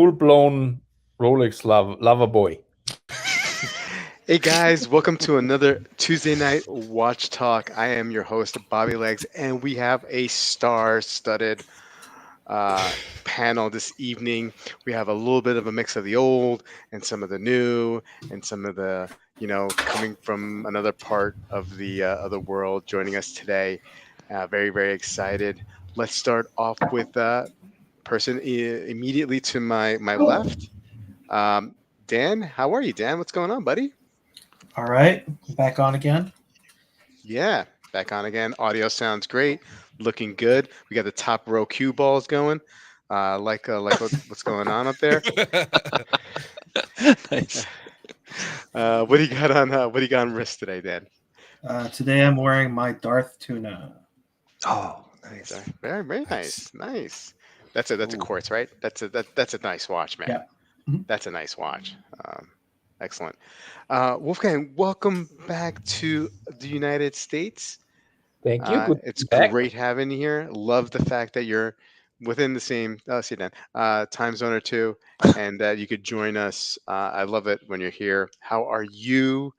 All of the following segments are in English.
full-blown Rolex lover boy. Hey guys, welcome to another Tuesday night watch talk. I am your host, Bobby Legs, and we have a star-studded uh, panel this evening. We have a little bit of a mix of the old and some of the new, and some of the coming from another part of the world joining us today. Very very excited. Let's start off with person immediately to my left. Um, Dan, how are you, Dan? What's going on, buddy? All right, back on again. Yeah, back on again. Audio sounds great. Looking good. We got the top row cue balls going. Like what's going on up there? Nice. What do you got on what do you got on wrist today, Dan? Today I'm wearing my Darth tuna. Oh, nice. Very very Nice. nice. That's a Ooh. quartz, right? That's a nice watch, man. Yeah. Mhm. That's a nice watch. Excellent. Wolfgang, welcome back to the United States. Thank you. Good to It's be back. great having you here. Love the fact that you're within the same see you Dan, time zone or two, and that you could join us. I love it when you're here. How are you?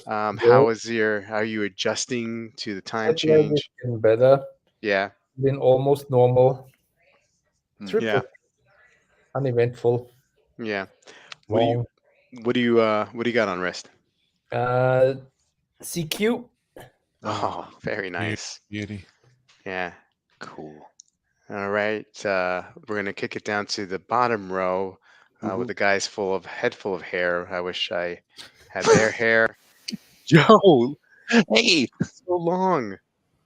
Well, How are you adjusting to the time jet lag is change? getting better. Yeah, Been almost normal. Mm. Triple yeah, uneventful. yeah. What do you Long. what do you got on wrist? Uh, CQ. Oh, Oh, very nice. Beauty. Yeah. cool. All right. We're gonna kick it down to the bottom row with the Ooh. guys head full of hair. I wish I had their hair. Joe, Hey, so long.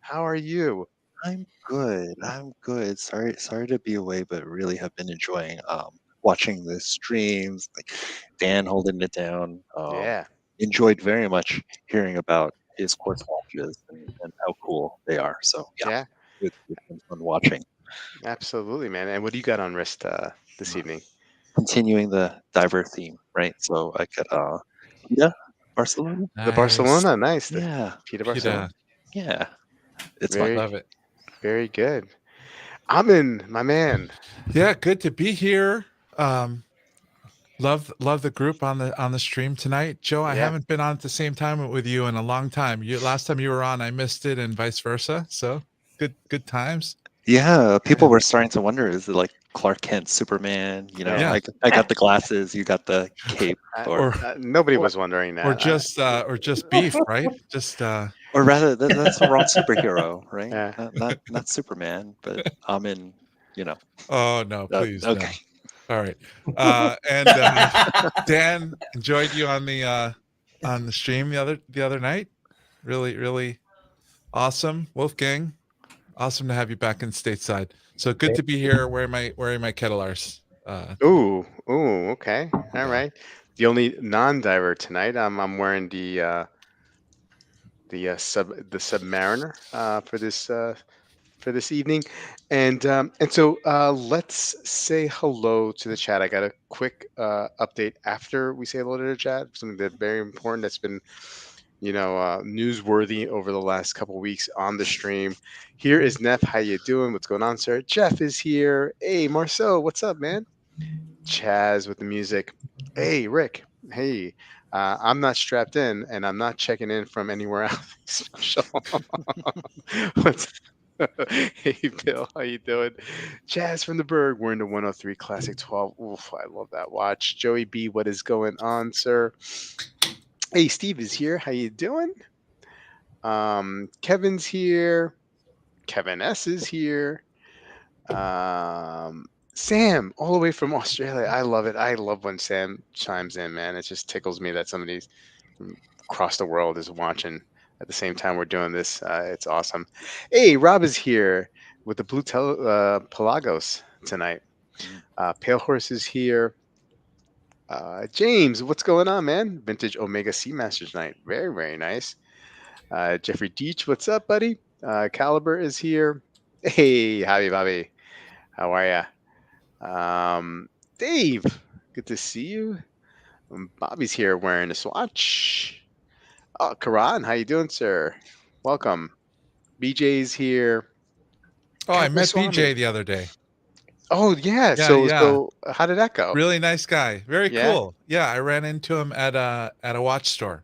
How are you? I'm good. I'm good. Sorry to be away, but really have been enjoying watching the streams, like Dan holding it down. Yeah, Enjoyed very much hearing about his course watches and how cool they are. So yeah, yeah, it's been fun watching. absolutely, man. And what do you got on wrist this Uh, evening? Continuing the diver theme, right? So I got Pita, Barcelona. The Nice. Barcelona, nice. The Yeah, Peter Barcelona. Pita. yeah. It's fun. Very, Love it. very good. Amin, my man. Yeah, good to be here. Um, love the group on the stream tonight. Joe, I Yeah. haven't been on at the same time with you in a long time. You last time you were on, I missed it, and vice versa. So good times. Yeah, people Yeah. were starting to wonder, is it like Clark Kent, Superman? Yeah. I got the glasses, you got the cape, Or Nobody or was wondering or that. just beef, right? Just or rather, that's the wrong superhero, right? Yeah. Not Superman, but I'm in, you know. oh no, please no. Okay. All right. And Dan, enjoyed you on the stream the other night. Really awesome. Wolfgang, awesome to have you back in stateside. So good to be here wearing my kettlers. Ooh, okay. All right. The only non-diver tonight, I'm wearing the Submariner for this evening, and so let's say hello to the chat. I got a quick update after we say hello to the chat. Something that's very important that's been newsworthy over the last couple weeks on the stream. Here is Neff. How you doing? What's going on, sir? Jeff is here. Hey, Marcel, what's up, man? Chaz with the music. Hey, Rick. Hey, I'm not strapped in, and I'm not checking in from anywhere else special. What's Hey, Bill, how you doing? Chaz from the Berg. We're in the 103 Classic 12. Oof, I love that watch. Joey B, what is going on, sir? Hey, Steve is here. How you doing? Kevin's here. Kevin S is here. Sam, all the way from Australia. I love it. I love when Sam chimes in, man. It just tickles me that somebody from across the world is watching at the same time we're doing this. It's awesome. Hey, Rob is here with the Pelagos tonight. Mm. Pale Horse is here. James, what's going on, man? Vintage Omega Seamasters night. Very, very nice. Jeffrey Deach, what's up, buddy? Caliber is here. Hey, Javi Bobby. How are ya? Dave, good to see you. Bobby's here wearing a swatch. Oh, Karan, how you doing, sir? Welcome. BJ's here. Oh, I met Swami. BJ the other day. Oh yeah. Yeah, So yeah. so how did that go? Really nice guy. Very Yeah? cool. Yeah, I ran into him at a watch store,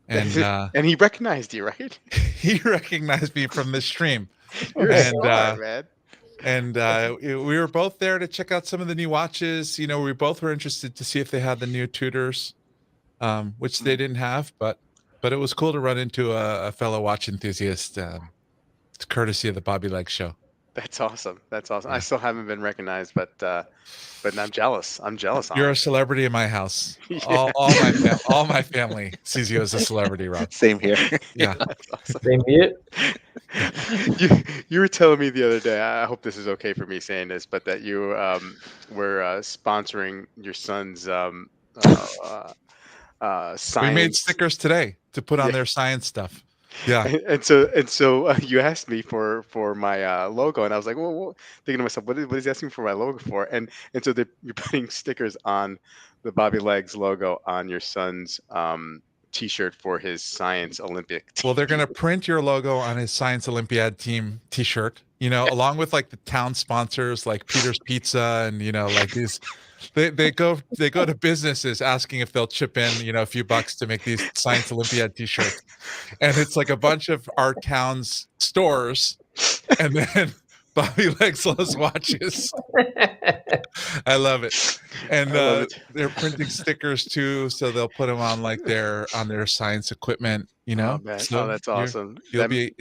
and And he recognized you, right? he recognized me from the stream. You're a And star, man. we were both there to check out some of the new watches. You know, we both were interested to see if they had the new Tudors, which they didn't have, but it was cool to run into a fellow watch enthusiast. It's courtesy of the Bobby Leg Show. That's awesome. That's awesome. I Yeah. still haven't been recognized, but I'm jealous. I'm jealous. You're a Amin. celebrity in my house. Yeah. All my family sees you as a celebrity, Rob. Same here. Yeah. That's awesome. Same here. You were telling me the other day. I hope this is okay for me saying this, but that you were sponsoring your son's science. We made stickers today to put on Yeah. their science stuff. Yeah. And so you asked me for my logo, and I was like, well, thinking to myself, what is he asking for my logo for? And so you're putting stickers on the Bobby Legs logo on your son's T-shirt for his Science Olympic team. Well, they're going to print your logo on his Science Olympiad team T-shirt, you know, along with like the town sponsors like Peter's Pizza and, you know, like these. They go to businesses asking if they'll chip in, you know, a few bucks to make these Science Olympiad T-shirts, and it's like a bunch of our town's stores, and then Bobby Legs loves watches. I love it, and I love it. they're printing stickers too, so they'll put them on like on their science equipment, you know. Oh man, So that's you're- awesome. You'll be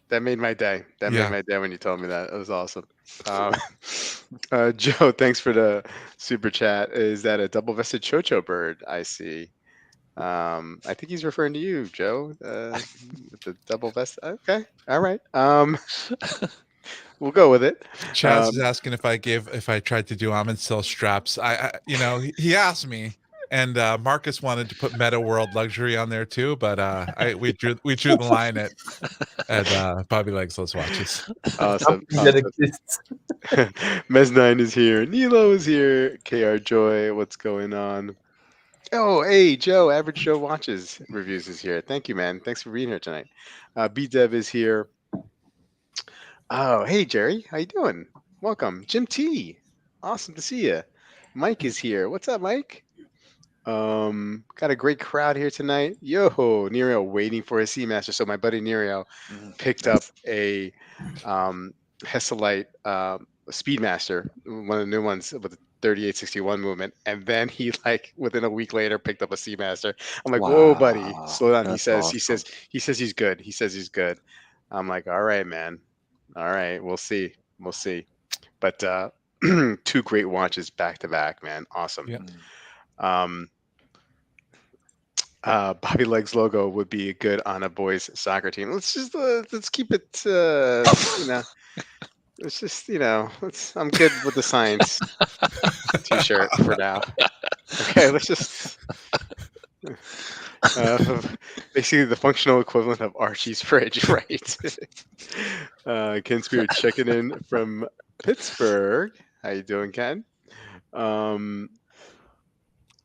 That made my day. That Yeah. made my day when you told me that. It was awesome. Joe, thanks for the super chat. Is that a double-vested chocho bird? I see. I think he's referring to you, Joe. With the double vest. Okay, all right. We'll go with it. Chaz is asking if I tried to do Amin Cell straps. You know, he asked me, and Marcus wanted to put Meta World Luxury on there too, but we drew the line at Bobby Legs Those Watches. Awesome. Something that exists. Mez9 is here. Nilo is here. KR Joy, what's going on? Oh, hey, Joe. Average Joe Watches Reviews is here. Thank you, man. Thanks for being here tonight. B-Dev is here. Oh, hey, Jerry. How you doing? Welcome. Jim T. Awesome to see you. Mike is here. What's up, Mike? Got a great crowd here tonight. Yo, Nerio waiting for his Seamaster. So my buddy Nerio picked up a Hesalite Speedmaster, one of the new ones with the 3861 movement, and then he like within a week later picked up a Seamaster. I'm like, whoa, buddy, Wow, slow down. that's He says he's good. He says he's good. I'm like, all right, man. All right, we'll see. We'll see. But two great watches back to back, man. Awesome. Yeah. Bobby Legs logo would be good on a boys soccer team. Let's just let's keep it you know. It's just I'm good with the science T-shirt for now. Okay, let's just basically the functional equivalent of Archie's fridge, right? Ken Spirit checking in from Pittsburgh. How you doing, Ken?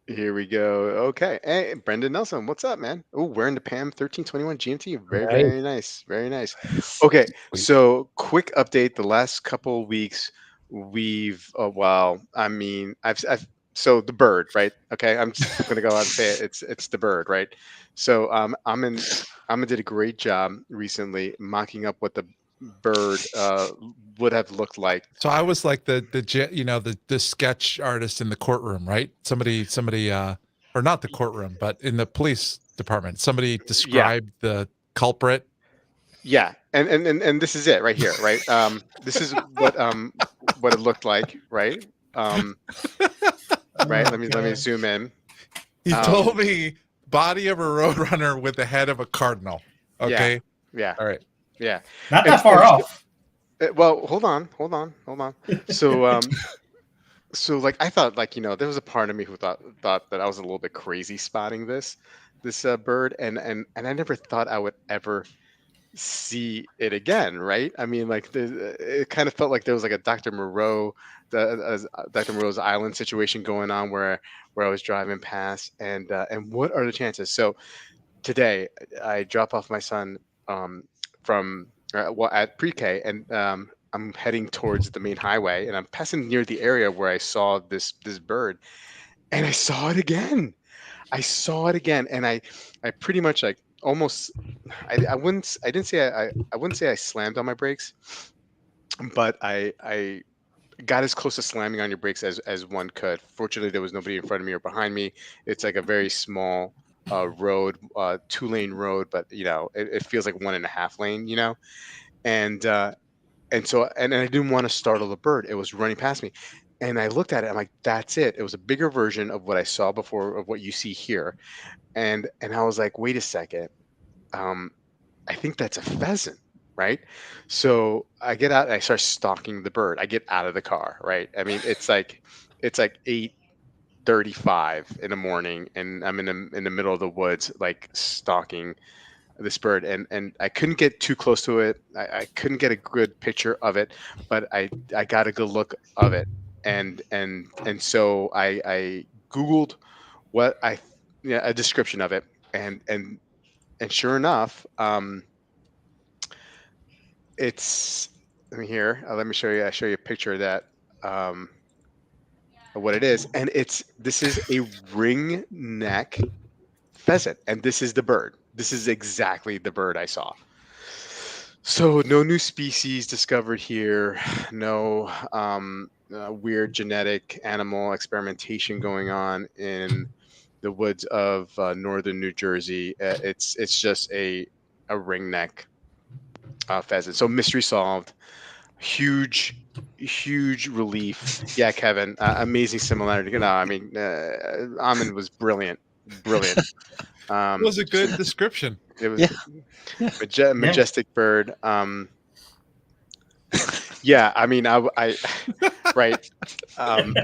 Here we go. Okay. Hey, Brendan Nelson, what's up, man? Oh, wearing the PAM 1321 GMT. Very, Nice. very nice. Very nice. Okay. So, quick update. The last couple of weeks, we've, so the bird, right? Okay. I'm just going to go out and say it. It's the bird, right? So, Amin did a great job recently mocking up what the bird would have looked like. So I was like the sketch artist in the courtroom, right? Somebody or not the courtroom, but in the police department. Somebody described the culprit. Yeah, and this is it right here, right? This is what it looked like, right? Right. Let me zoom in. He told me body of a roadrunner with the head of a cardinal. Okay. Yeah. All right. Yeah. Not that far off. Well, hold on. So, so like I thought, like there was a part of me who thought that I was a little bit crazy spotting this bird, and I never thought I would ever see it again, right? I mean, like it kind of felt like there was like a Dr. Moreau, Dr. Moreau's Island situation going on where I was driving past, and what are the chances? So today I drop off my son from at pre-K, and I'm heading towards the main highway, and I'm passing near the area where I saw this bird, and I saw it again. I saw it again, and I pretty much like almost I wouldn't I didn't say I wouldn't say I slammed on my brakes, but I got as close to slamming on your brakes as one could. Fortunately, there was nobody in front of me or behind me. It's like a very small road, 2-lane road, but it feels like 1.5 lane, and so and I didn't want to startle the bird. It was running past me. And I looked at it. I'm like, that's it. It was a bigger version of what I saw before of what you see here. And I was like, wait a second. Um, I think that's a pheasant, right? So I get out and I start stalking the bird. I get out of the car, right? I mean, it's like 8:35 in the morning, and I'm in the middle of the woods, like stalking this bird, and I couldn't get too close to it. I couldn't get a good picture of it, but I got a good look of it, and so I Googled what I yeah, a description of it, and sure enough, it's let me here. Let me show you. I show you a picture of that. Um, of what it is, and this is a ring neck pheasant, and this is the bird. This is exactly the bird I saw. So no new species discovered here. No weird genetic animal experimentation going on in the woods of northern New Jersey. It's just a ringneck pheasant. So mystery solved. Huge relief. Yeah, Kevin. Amazing similarity. I mean, Amin was brilliant. Brilliant. It was a good description. It was Yeah. majestic bird. Yeah, I mean, I right. I'm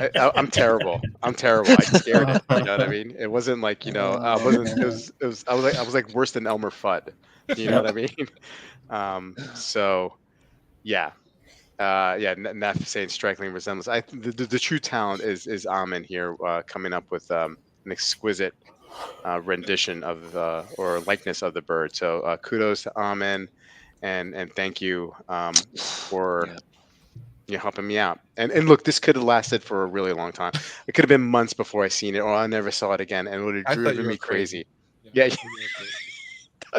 terrible. I'm terrible. I scared it. You know what I mean? It wasn't like I wasn't. It was. I was like worse than Elmer Fudd. You know what I mean? So yeah. Yeah, Neff saying striking resemblance. The true talent is Amin here, coming up with an exquisite rendition of or likeness of the bird. So kudos to Amin, and thank you for helping me out. And look, this could have lasted for a really long time. It could have been months before I seen it, or I never saw it again, and it would have I thought you driven were me crazy. Yeah. Yeah.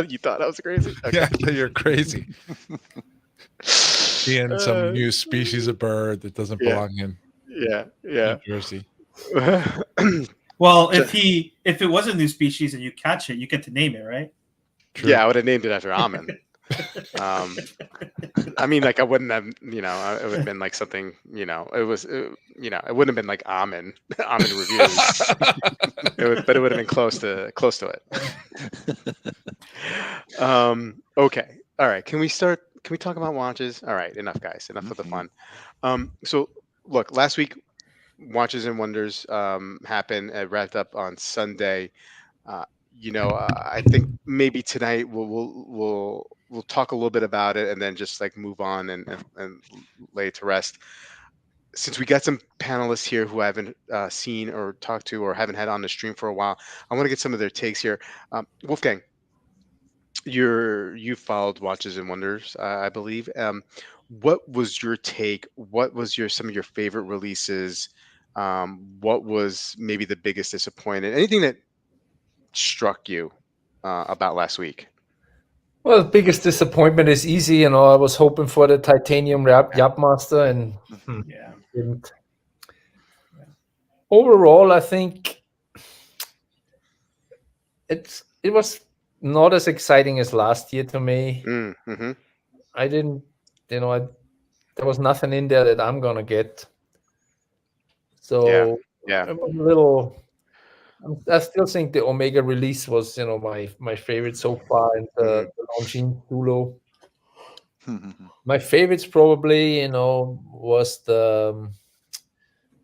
You thought I was crazy? Okay. Yeah, I thought you were crazy. Seeing some new species of bird that doesn't yeah. belong in Yeah. New Jersey. Well, if it was a new species and you catch it, you get to name it, right? True. Yeah, I would have named it after Amin. I mean, like I wouldn't have, it would have been like something, it was, it wouldn't have been like Amin reviews. But it would have been close to it. Okay. All right. Can we talk about watches? All right. Enough, guys. Enough of the fun. So look, last week, Watches and Wonders happened. It wrapped up on Sunday. I think maybe tonight we'll talk a little bit about it and then just like move on and lay it to rest. Since we got some panelists here who I haven't seen or talked to or haven't had on the stream for a while, I want to get some of their takes here. Wolfgang, you followed Watches and Wonders, I believe. What was your take? What was some of your favorite releases? What was maybe the biggest disappointment? Anything that struck you about last week? Well, the biggest disappointment is easy. I was hoping for the titanium Yapmaster and Yeah. didn't. Overall, I think it was not as exciting as last year to me. Mm-hmm. I didn't, there was nothing in there that I'm gonna get. So Yeah. I'm a little. I still think the Omega release was, my favorite so far, and the Longines Dulo. My favorites probably, was the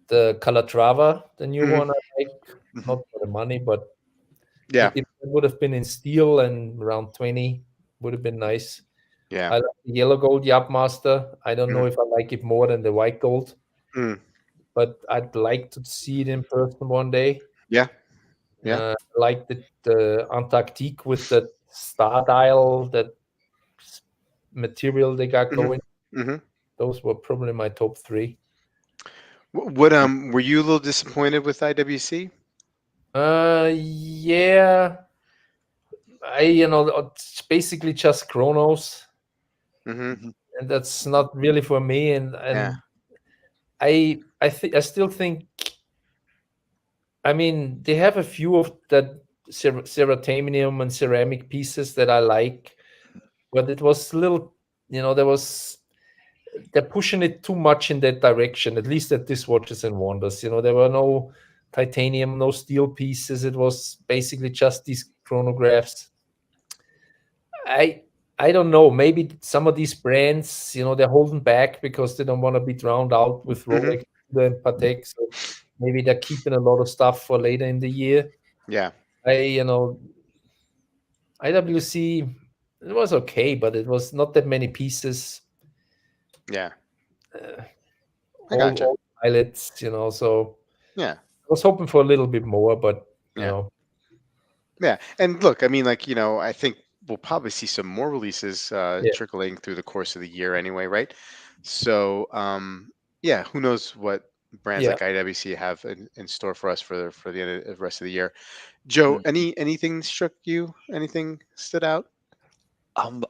Calatrava, the new one. I like, not for the money, but Yeah. if it would have been in steel and around 20, would have been nice. Yeah. I like the yellow gold Yapmaster. I don't know if I like it more than the white gold, but I'd like to see it in person one day. Yeah. I like the Antarctique with the star dial, that material they got going. those were probably my top three. What were you a little disappointed with IWC? Yeah, it's basically just Chronos, Mm-hmm. and that's not really for me. And Yeah. I still think, I mean, they have a few of that ceratanium and ceramic pieces that I like, but it was a little, they're pushing it too much in that direction, at least at this Watches and Wonders. There were no titanium, no steel pieces. It was basically just these chronographs. I I don't know. Maybe some of these brands, they're holding back because they don't want to be drowned out with Mm-hmm. Rolex and Patek. So maybe they're keeping a lot of stuff for later in the year. Yeah. IWC, it was okay, but it was not that many pieces. Yeah. Uh, I gotcha. all pilots, so Yeah. I was hoping for a little bit more, but Yeah. Yeah. And look, I mean, like, I think we'll probably see some more releases Yeah. trickling through the course of the year anyway, right? So, yeah, who knows what brands Yeah. like IWC have in store for us for the end of the rest of the year. Joe, anything struck you? Anything stood out?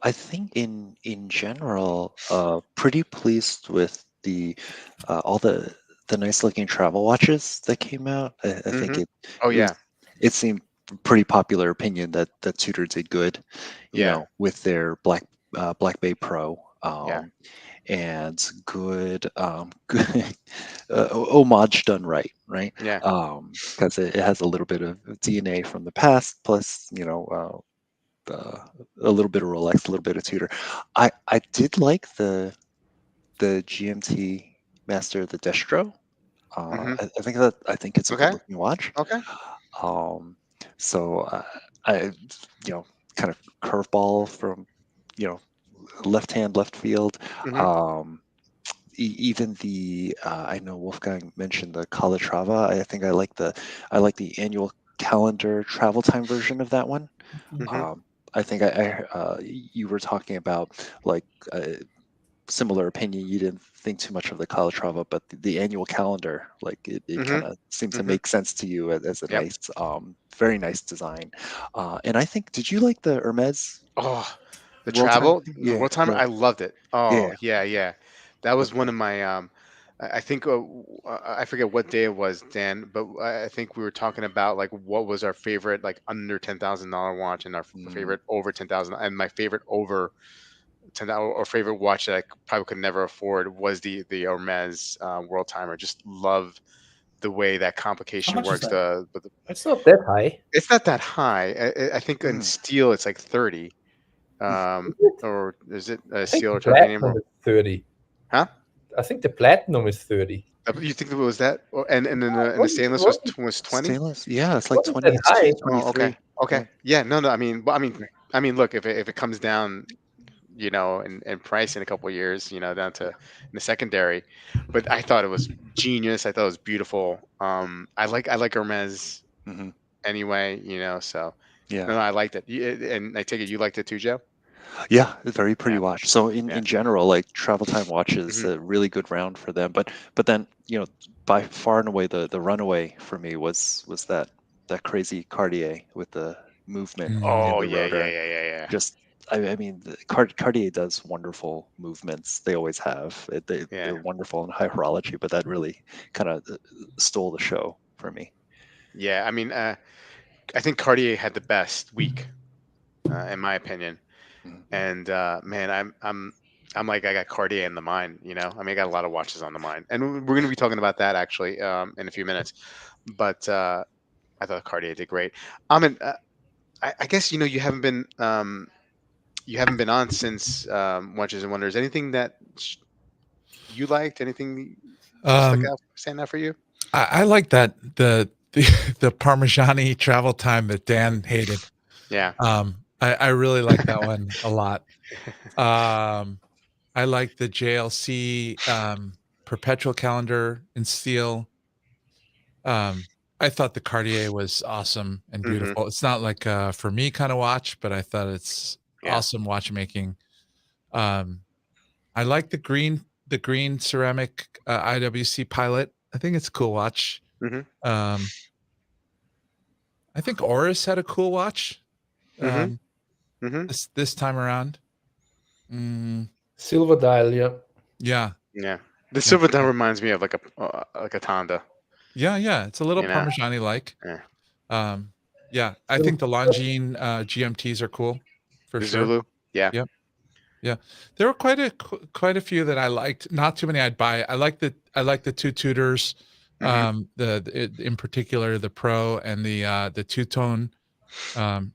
I think in general, pretty pleased with all the nice looking travel watches that came out. I think Mm-hmm. Oh yeah. it seemed pretty popular opinion that Tudor did good, Yeah. with their Black Bay Pro. Yeah. And good, good homage done right? Yeah. Because it has a little bit of DNA from the past, plus a little bit of Rolex, a little bit of Tudor. I did like the GMT Master, the Destro. Mm-hmm. I think it's a good Okay. looking watch. Okay. Um, so I kind of curveball from left hand, left field. Mm-hmm. Um, even I know Wolfgang mentioned the Calatrava. I think I like the annual calendar travel time version of that one. Mm-hmm. I think you were talking about like similar opinion. You didn't think too much of the Calatrava, but the annual calendar, like it Mm-hmm. kind of seemed to Mm-hmm. make sense to you as a Yep. nice, very nice design. And I think, did you like the Hermes Oh, the World Time? travel, the Yeah, world timer, yeah, I loved it. yeah. Oh, yeah, yeah. That was one Okay. of my I think I forget what day it was, Dan, but I think we were talking about like what was our favorite like under $10,000 watch and our Mm, favorite over 10,000, and my favorite over 10,000 or favorite watch that I probably could never afford was the Hermes world timer. Just love the way that How complication much is works. that? It's not that high. It's not that high. I think in mm, steel it's like 30. mhm. Or is it I think steel the or titanium? platinum is 30. Huh? I think the platinum is 30. You think it was that? And then It the wasn't, it stainless wasn't, was 20? Stainless, yeah, it's it like wasn't that high. 22, Oh, okay, 23. okay, Yeah. yeah, no, no. Look, if it comes down, in price in a couple of years, down to in the secondary, but I thought it was genius. I thought it was beautiful. I like Hermes Hmm. anyway, so Yeah. no, I liked it. And I take it you liked it too, Joe? Yeah, a very pretty Yeah, watch. So yeah. in general, like travel time watches, Hmm. a really good round for them. But then by far and away the runaway for me was that crazy Cartier with the movement in Oh the yeah, yeah, rotor. yeah, yeah, yeah, Just I mean, Cartier does wonderful movements. They always have. yeah. They're wonderful in high horology, but that really kind of stole the show for me. Yeah, I think Cartier had the best week, in my opinion. Mhm. And man, I'm like I got Cartier in the mind. I got a lot of watches on the mind, and we're going to be talking about that actually in a few minutes. But I thought Cartier did great. I guess you haven't been on since Watches and Wonders. Anything that you liked? Anything Um, stand out for you? I like that the Parmigiani travel time that Dan hated. Yeah. I really like that one a lot. I like the JLC perpetual calendar in steel. I thought the Cartier was awesome and Hmm. beautiful. It's not like a for me kind of watch, but I thought it's Yeah. awesome watchmaking. Um, I like the green the green ceramic IWC Pilot. I think it's a cool watch. Mhm. I think Oris had a cool watch Mhm. Mhm. this time around. Silver dial, yeah. Yeah, Yeah. The silver dial reminds me of like a Tonda. yeah. It's a little You know? Parmigiani like. Yeah. Yeah, I think the Longines GMTs are cool for The sure. Zulu. Yeah. Yep. Yeah, there were quite a few that I liked. Not too many I'd buy. I like the two Tudors, in particular the Pro and the two tone, um,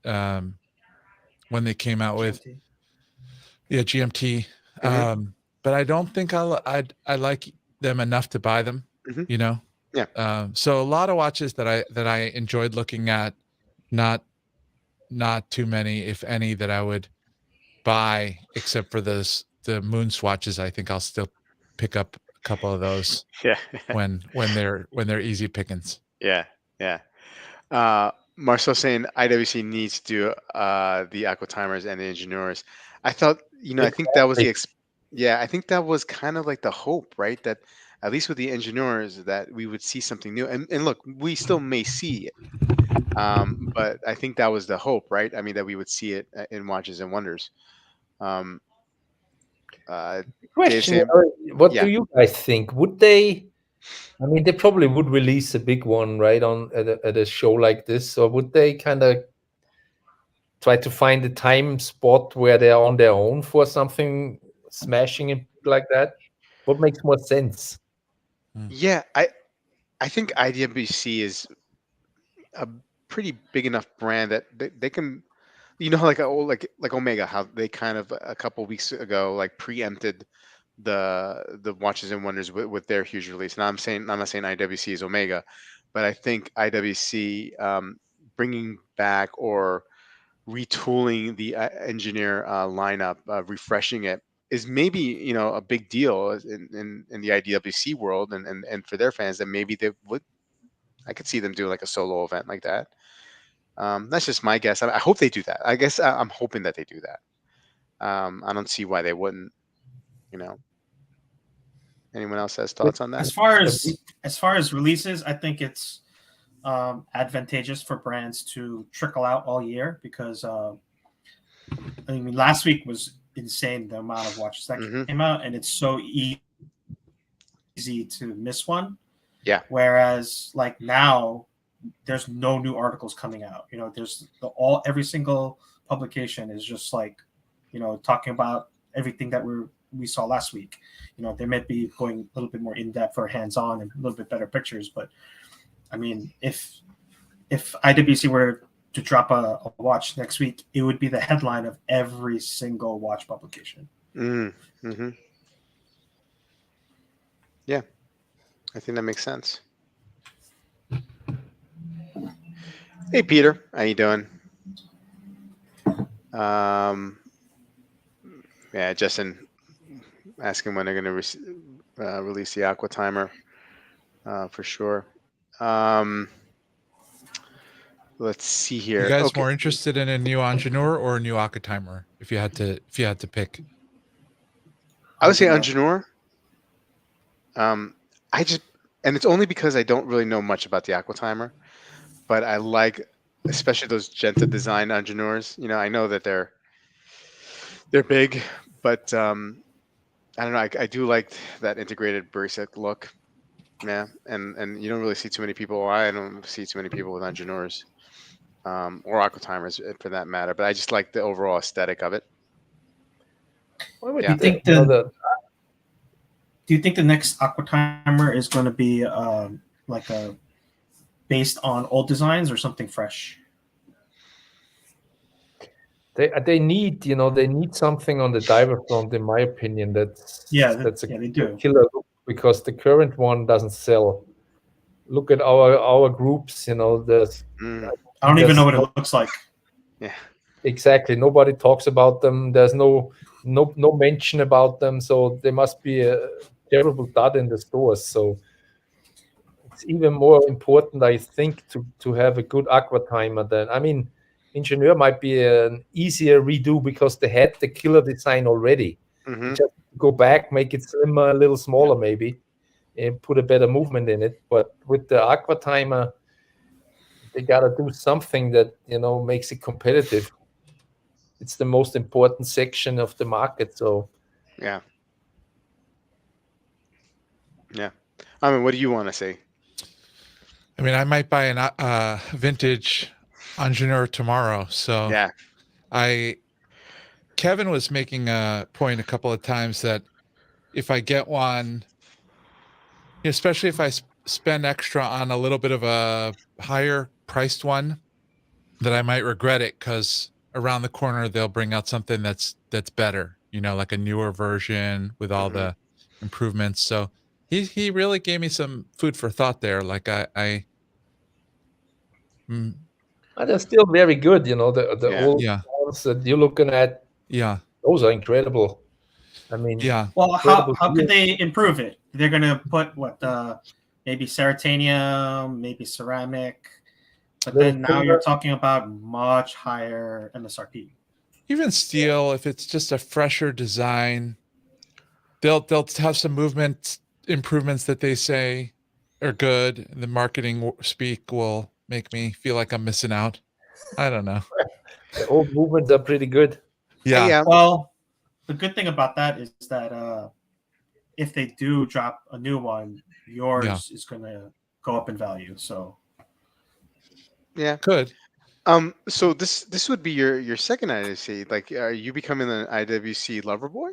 when they came out with GMT. GMT. But I don't think I like them enough to buy them. Mhm. You know. Yeah. So a lot of watches that I enjoyed looking at, not too many, if any, that I would buy, except for the moon swatches. I think I'll still pick up a couple of those Yeah. when they're easy pickings. Yeah. Yeah. Marcel saying IWC needs to do the aqua timers and the engineers. I thought, I think that was I think that was kind of like the hope, right? That at least with the engineers that we would see something new. And look, we still may see it. But I think that was the hope, right? I mean, that we would see it in Watches and Wonders. Um, Dave Question: saying, what yeah. do you guys think? Would they? I mean, they probably would release a big one, right, on at a show like this, or would they kind of try to find a time spot where they're on their own for something smashing and like that? What makes more sense? Yeah, I think IDMBC is a pretty big enough brand that they can, how like Omega, how they kind of a couple weeks ago like preempted the Watches and Wonders with their huge release. And I'm not saying IWC is Omega, but I think IWC bringing back or retooling the engineer lineup, refreshing it, is maybe a big deal in the IDWC world, and for their fans, that maybe they would. I could see them doing like a solo event like that. That's just my guess. I hope they do that. I guess I'm hoping that they do that. I don't see why they wouldn't. Anyone else has thoughts on that? As far as releases, I think it's advantageous for brands to trickle out all year, because I mean, last week was insane, the amount of watches that came out, and it's so easy to miss one. Yeah. Whereas like now, there's no new articles coming out. There's every single publication is just like, talking about everything that we saw last week. They might be going a little bit more in depth or hands on and a little bit better pictures, but I mean, if IWC were to drop a watch next week, it would be the headline of every single watch publication. Mm-hmm. Yeah, I think that makes sense. Hey, Peter, how you doing? Yeah, Justin asking when they're going to release the Aqua Timer, for sure. Let's see here. You guys more interested in a new Ingenieur or a new Aqua Timer? If you had to pick, I would say Ingenieur. And it's only because I don't really know much about the Aqua Timer, but I like, especially those Genta design Ingenieurs. I know that they're big, but I don't know. I do like that integrated basic look. Yeah, and you don't really see too many people. I don't see too many people with Ingenieurs, or Aqua Timers for that matter. But I just like the overall aesthetic of it. Do you think do you think the next Aqua Timer is going to be like based on old designs or something fresh? They need something on the diver front, in my opinion. That's they do. Killer look, because the current one doesn't sell. Look at our groups. There's. I don't even know what it looks like. Yeah. Exactly. Nobody talks about them. There's no mention about them. So they must be a terrible dud in the stores. So it's even more important, I think, to have a good Aqua Timer than, I mean, Ingenieur might be an easier redo because they had the killer design already. Mm-hmm. Just go back, make it slimmer, a little smaller maybe, and put a better movement in it. But with the Aqua Timer, they gotta do something that makes it competitive. It's the most important section of the market. So Yeah. Yeah. I mean, what do you want to say? I mean, I might buy an vintage Ingenieur tomorrow. So Yeah. Kevin was making a point a couple of times that if I get one, especially if I spend extra on a little bit of a higher priced one, that I might regret it because around the corner they'll bring out something that's better, like a newer version with all Mm-hmm. the improvements. So he really gave me some food for thought there. Like mm, and they're still very good. The Yeah. old yeah, ones that you're looking at, yeah, those are incredible. I mean, yeah, Well, incredible how could gear. they improve it? They're gonna put what maybe ceratanium, maybe ceramic, but Little then now thinner. you're talking about much higher MSRP. even steel, if it's just a fresher design, they'll have some movement improvements that they say are good. The marketing speak will make me feel like I'm missing out. I don't know. The old movements are pretty good. Yeah, Yeah. Well, the good thing about that is that if they do drop a new one, yeah, yours is gonna go up in value. So Yeah. could. So this would be your second IWC. Like, are you becoming an IWC lover boy?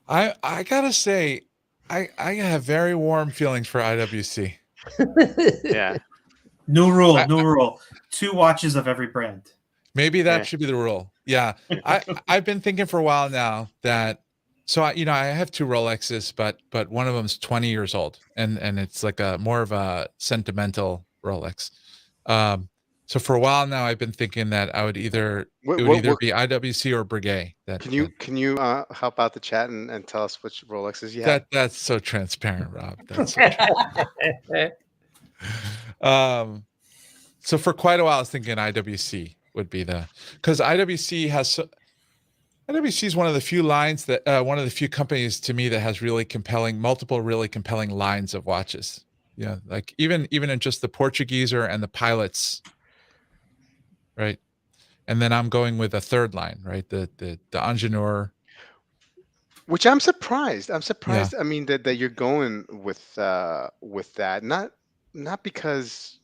I gotta say, I have very warm feelings for IWC. Yeah. new rule, I, new rule: 2 watches of every brand. maybe that Yeah. should be the rule. Yeah, I've been thinking for a while now that so I have 2 Rolexes, but one of them's 20 years old, and it's like a more of a sentimental Rolex. Um, so for a while now, I've been thinking that What it would what, either what be IWC or Breguet. can you help out the chat and tell us which Rolexes you have? That's so transparent, Rob. That's so so for quite a while I was thinking IWC would be because IWC is one of the few lines that one of the few companies to me that has multiple really compelling lines of watches. Yeah, like even in just the Portugueser and the Pilots, right? And then I'm going with a third line, right? The Ingenieur. Which I'm surprised. I'm Yeah. surprised. I mean that you're going with that. Not because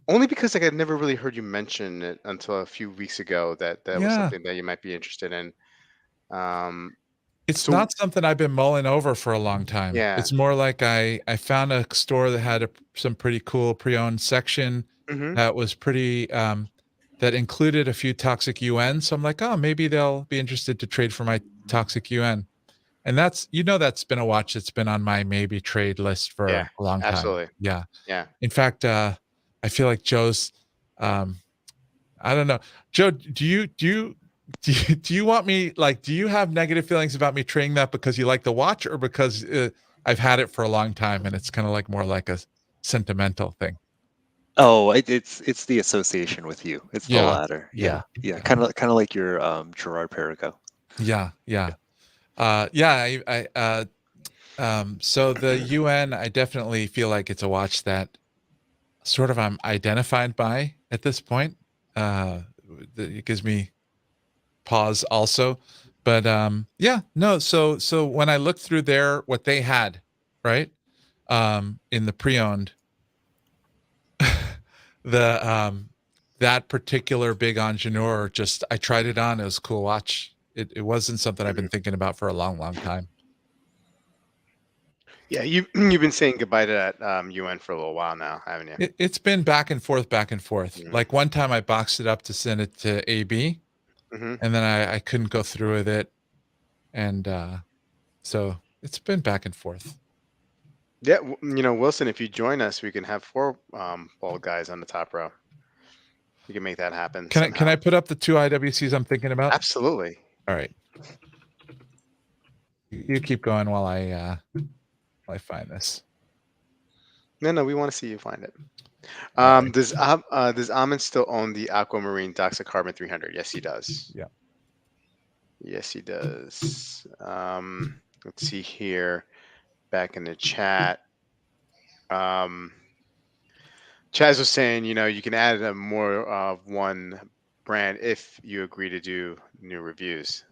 only because like I'd never really heard you mention it until a few weeks ago that was Yeah. something that you might be interested in. Um. It's So not something I've been mulling over for a long time. yeah. It's more like I found a store that had some pretty cool pre-owned section Mm-hmm. that was pretty that included a few toxic UN. So I'm like, oh, maybe they'll be interested to trade for my toxic UN. And that's been a watch that's been on my maybe trade list Yeah. for a long time. Absolutely. Yeah. Yeah. In fact, I feel like Joe's um I don't know. Joe, do you want me do you have negative feelings about me trading that because you like the watch or because I've had it for a long time and it's kind of like more like a sentimental thing? Oh, it's the association with you. It's the Yeah. latter. Yeah. Yeah. Kind of like your Gerard Perico. Yeah. Yeah. Yeah. So the UN, I definitely feel like it's a watch that sort of I'm identified by at this point. It gives me pause also, but yeah, no. So when I looked through what they had, right, in the pre-owned, the that particular big Ingenieur, just I tried it on. It was a cool watch. It wasn't something I've been thinking about for a long time. Yeah. You've been saying goodbye to that UN for a little while now, haven't you? It's been back and forth, back and forth. Mhm. Like one time I boxed it up to send it to AB, Mm-hmm. and then I couldn't go through with it, and so it's been back and forth. Yeah. Wilson, if you join us, we can have 4 bald guys on the top row. We can make that happen Can somehow. I put up the 2 IWCs I'm thinking about? Absolutely. All right. You keep going while I find this. No, we want to see you find it. All right. Does Amin still own the Aquamarine Doxa Carbon 300? Yes, he does. Yeah. Yes, he does. Let's see here. Back in the chat. Um, Chaz was saying, you can add a more of one brand if you agree to do new reviews.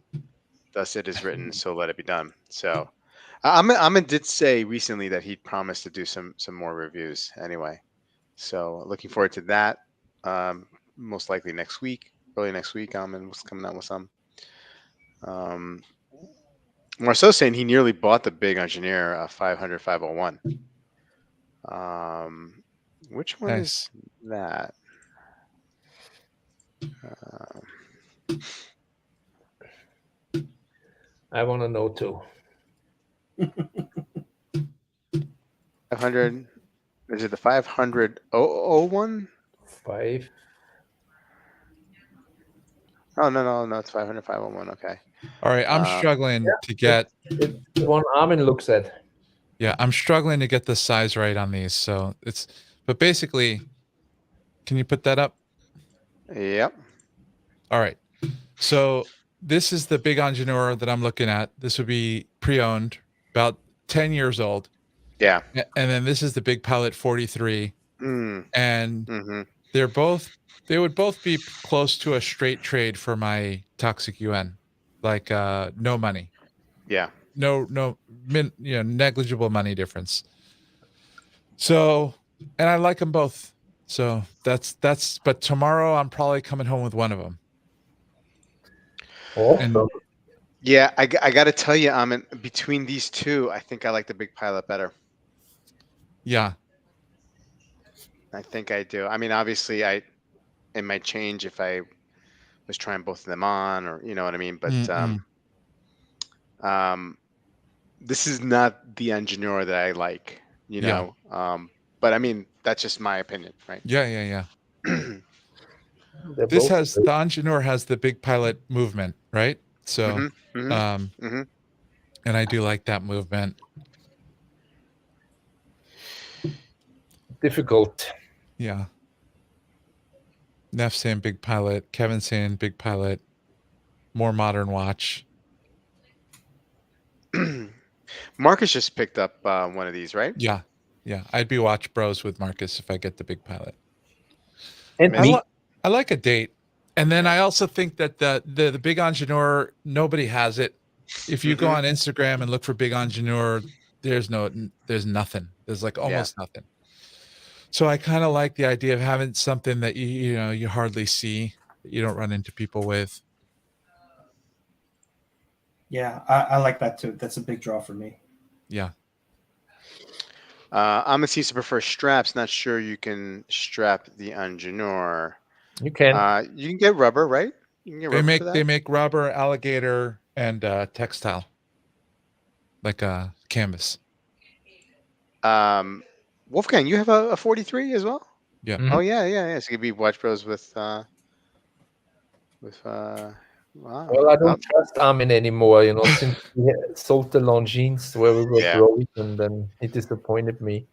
Thus it is written, so let it be done. So Amin did say recently that he promised to do some more reviews anyway. So looking forward to that. Most likely next week, early next week. Amin was coming out with some. Marceau's saying he nearly bought the big engineer 500 501. Which one Nice. is that? Uh, I want to know too. 500. Is it the 500 5. Oh, no. It's 500 501. Okay. All right, I'm Uh, struggling to get. It's the one Armin looks at. Yeah, I'm struggling to get the size right on these. So it's, but basically, can you put that up? Yep. All right. So this is the big Ingeneur that I'm looking at. This would be pre-owned, about 10 years old. Yeah. And then this is the Big Pilot 43. Mm. And Mm-hmm. they would both be close to a straight trade for my Toxic UN. Like no money. Yeah. Negligible money difference. So, and I like them both. So but tomorrow I'm probably coming home with one of them. Awesome. And Yeah, I got to tell you, between these two, I think I like the Big Pilot better. yeah, I think I do. I mean, obviously, it might change if I was trying both of them on, or you know what I mean. But this is not the engineer that I like, Yeah. But I mean, that's just my opinion, right? Yeah. They're This both has great. the Ingeneur has the Big Pilot movement, right? So, and I do like that movement. Difficult. Yeah. Neff saying Big Pilot, Kevin saying Big Pilot, more modern watch. Marcus just picked up one of these, right? Yeah. I'd be watch bros with Marcus if I get the Big Pilot. And me. I like a date. And then I also think that the Big Ingeneur, nobody has it. If you go on Instagram and look for Big Ingeneur, there's nothing. There's like almost nothing. So I kind of like the idea of having something that you hardly see, that you don't run into people with. Yeah, I like that too. That's a big draw for me. Yeah. Amin seems to prefer straps. Not sure you can strap the Ingeneur. You can. You can get rubber, right? You can get rubber for that. They make rubber, alligator, and textile, like canvas. Wolfgang, you have a 43 as well? Yeah. Oh yeah. So you could be watch bros with wow. Well, I don't trust Armin anymore, since he sold the Longines where we were bros, and then he disappointed me.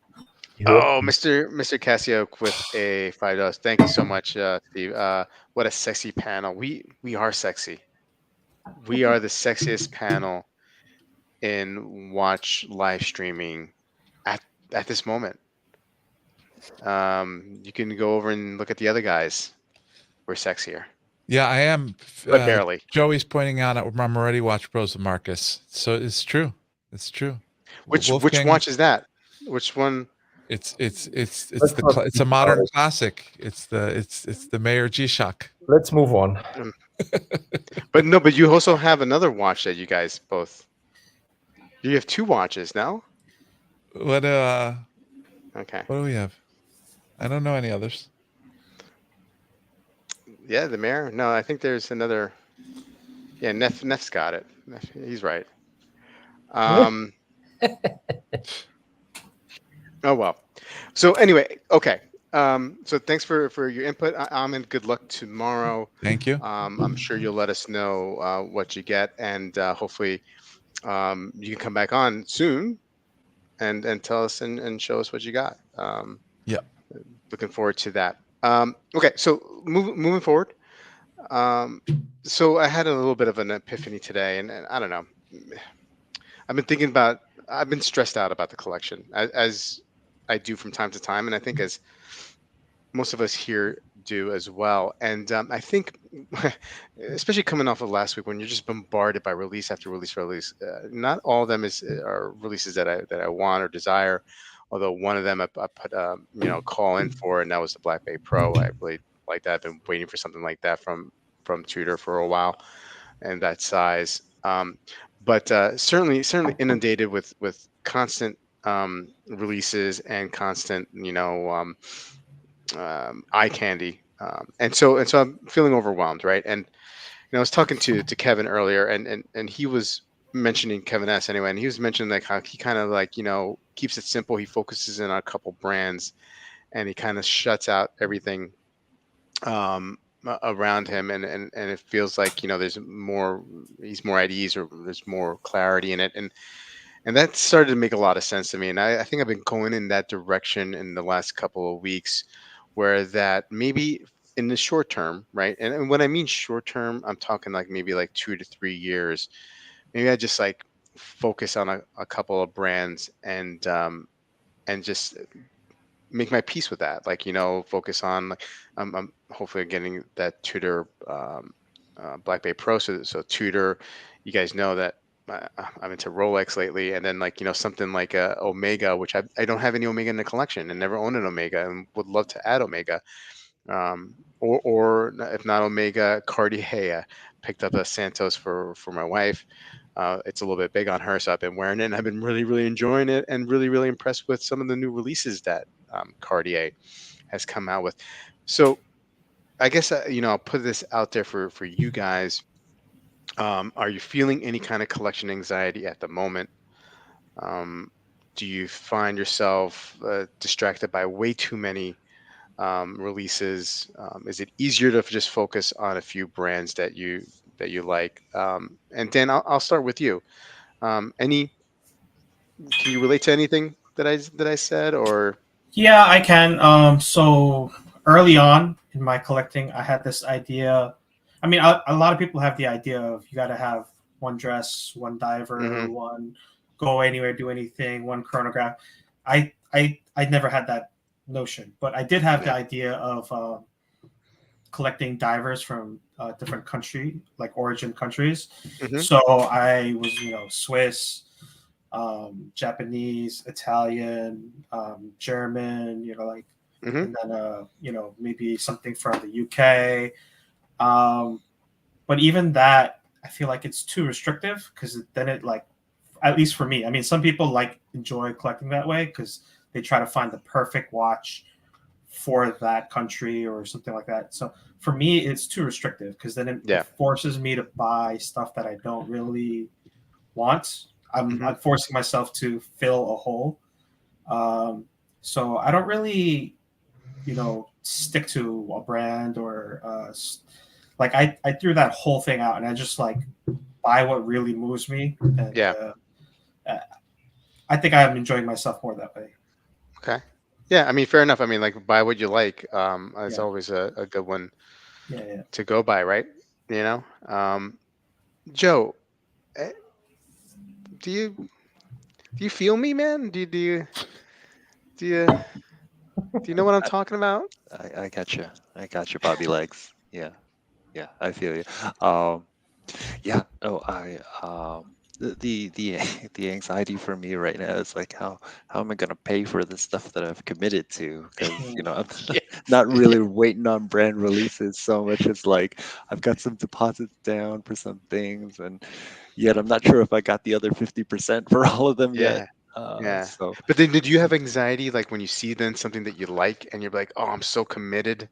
Mr. Casio with a $5. Thank you so much, Steve. What a sexy panel. We are sexy. We are the sexiest panel in watch live streaming at this moment. You can go over and look at the other guys. We're sexier. Yeah, I am. But barely. Joey's pointing out I'm already watch bros with Marcus, so it's true. It's true. Which watch is that? Which one? It's a modern classic. It's the Mayor G-Shock. Let's move on. But you also have another watch that you guys both. You have two watches now. What Okay. What do we have? I don't know any others. Yeah, the Mayor. No, I think there's another. Yeah, Neff's got it. He's right. Oh well. So anyway, okay. So thanks for your input. Amin, good luck tomorrow. Thank you. I'm sure you'll let us know what you get, and hopefully you can come back on soon and tell us and show us what you got. Yeah. Looking forward to that. Okay, so moving forward. So I had a little bit of an epiphany today, and I don't know. I've been thinking about. I've been stressed out about the collection, as I do from time to time, and I think as most of us here do as well. And I think, especially coming off of last week, when you're just bombarded by release after release, release, not all of them are releases that I want or desire. Although one of them I put call in for, and that was the Black Bay Pro. I really like that. I've been waiting for something like that from Tudor for a while, and that size. But certainly inundated with constant releases and constant eye candy. And so I'm feeling overwhelmed, right? And I was talking to Kevin earlier, and he was mentioning Kevin S. anyway, and he was mentioning like how he kind of like keeps it simple. He focuses in on a couple brands, and he kind of shuts out everything around him, and it feels like there's more. He's more at ease, or there's more clarity in it, and that started to make a lot of sense to me. And I think I've been going in that direction in the last couple of weeks, where that maybe in the short term, right? And when I mean short term, I'm talking like maybe like 2 to 3 years. Maybe I just like focus on a couple of brands and just make my peace with that. Like, focus on like I'm hopefully getting that Tudor Black Bay Pro. So Tudor, you guys know that I'm into Rolex lately, and then like something like a Omega, which I don't have any Omega in the collection and never owned an Omega, and would love to add Omega. Or if not Omega, Cartier. Picked up a Santos for my wife. It's a little bit big on her, so I've been wearing it, and I've been really, really enjoying it, and really, really impressed with some of the new releases that Cartier has come out with. So I guess I'll put this out there for you guys. Are you feeling any kind of collection anxiety at the moment? Um, do you find yourself distracted by way too many releases? Is it easier to just focus on a few brands that you like? And Dan, I'll start with you. Any Can you relate to anything that I said, or? Yeah, I can. So early on in my collecting, I had this idea. I mean, a lot of people have the idea of you got to have one dress, one diver, Mhm. one go anywhere, do anything, one chronograph. I never had that notion, but I did have the Yeah. idea of collecting divers from different country, like origin countries. Mhm. So I was, Swiss, Japanese, Italian, German, Mhm. and then maybe something from the UK. But even that, I feel like it's too restrictive because then it like, at least for me, I mean, some people like enjoy collecting that way because they try to find the perfect watch for that country or something like that. So for me, it's too restrictive because then it Yeah. forces me to buy stuff that I don't really want. I'm Mhm. forcing myself to fill a hole. Um, so I don't really, stick to a brand or like I threw that whole thing out and I just like buy what really moves me. And Yeah. I think I'm enjoying myself more that way. Okay. Yeah. I mean, fair enough. I mean, like, buy what you like. Is Yeah. always a good one Yeah. Yeah. to go by, right? You know. Joe, eh, do you feel me, man? Do you do you know what I'm talking about? I got you. I got you, Bobby Legs. Yeah, yeah, I feel you. Um, yeah. Oh, the the anxiety for me right now is like how am I gonna pay for the stuff that I've committed to? Because Mm. I'm Yes. not really waiting on brand releases so much as like I've got some deposits down for some things, and yet I'm not sure if I got the other 50% for all of them yet. Yeah. Yeah. So But then, did you have anxiety like when you see then something that you like and you're like, oh, I'm so committed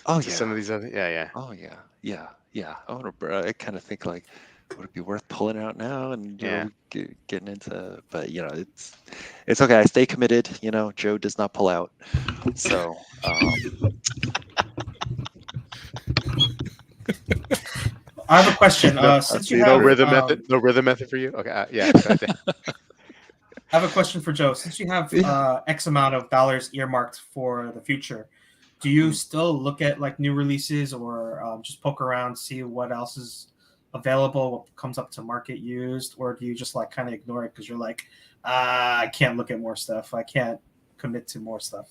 oh to some yeah. of these other? Yeah. Yeah. Oh yeah, yeah, yeah. I kind of think like, would it be worth pulling out now and Yeah. getting into? But it's okay. I stay committed. Joe does not pull out. So I have a question. No. Since you see No have, the rhythm method. No rhythm method for you. Okay. Yeah. Go ahead. I have a question for Joe. Since you have yeah. X amount of dollars earmarked for the future, do you still look at like new releases, or just poke around, see what else is available, what comes up to market used, or do you just like kind of ignore it because you're like, I can't look at more stuff, I can't commit to more stuff?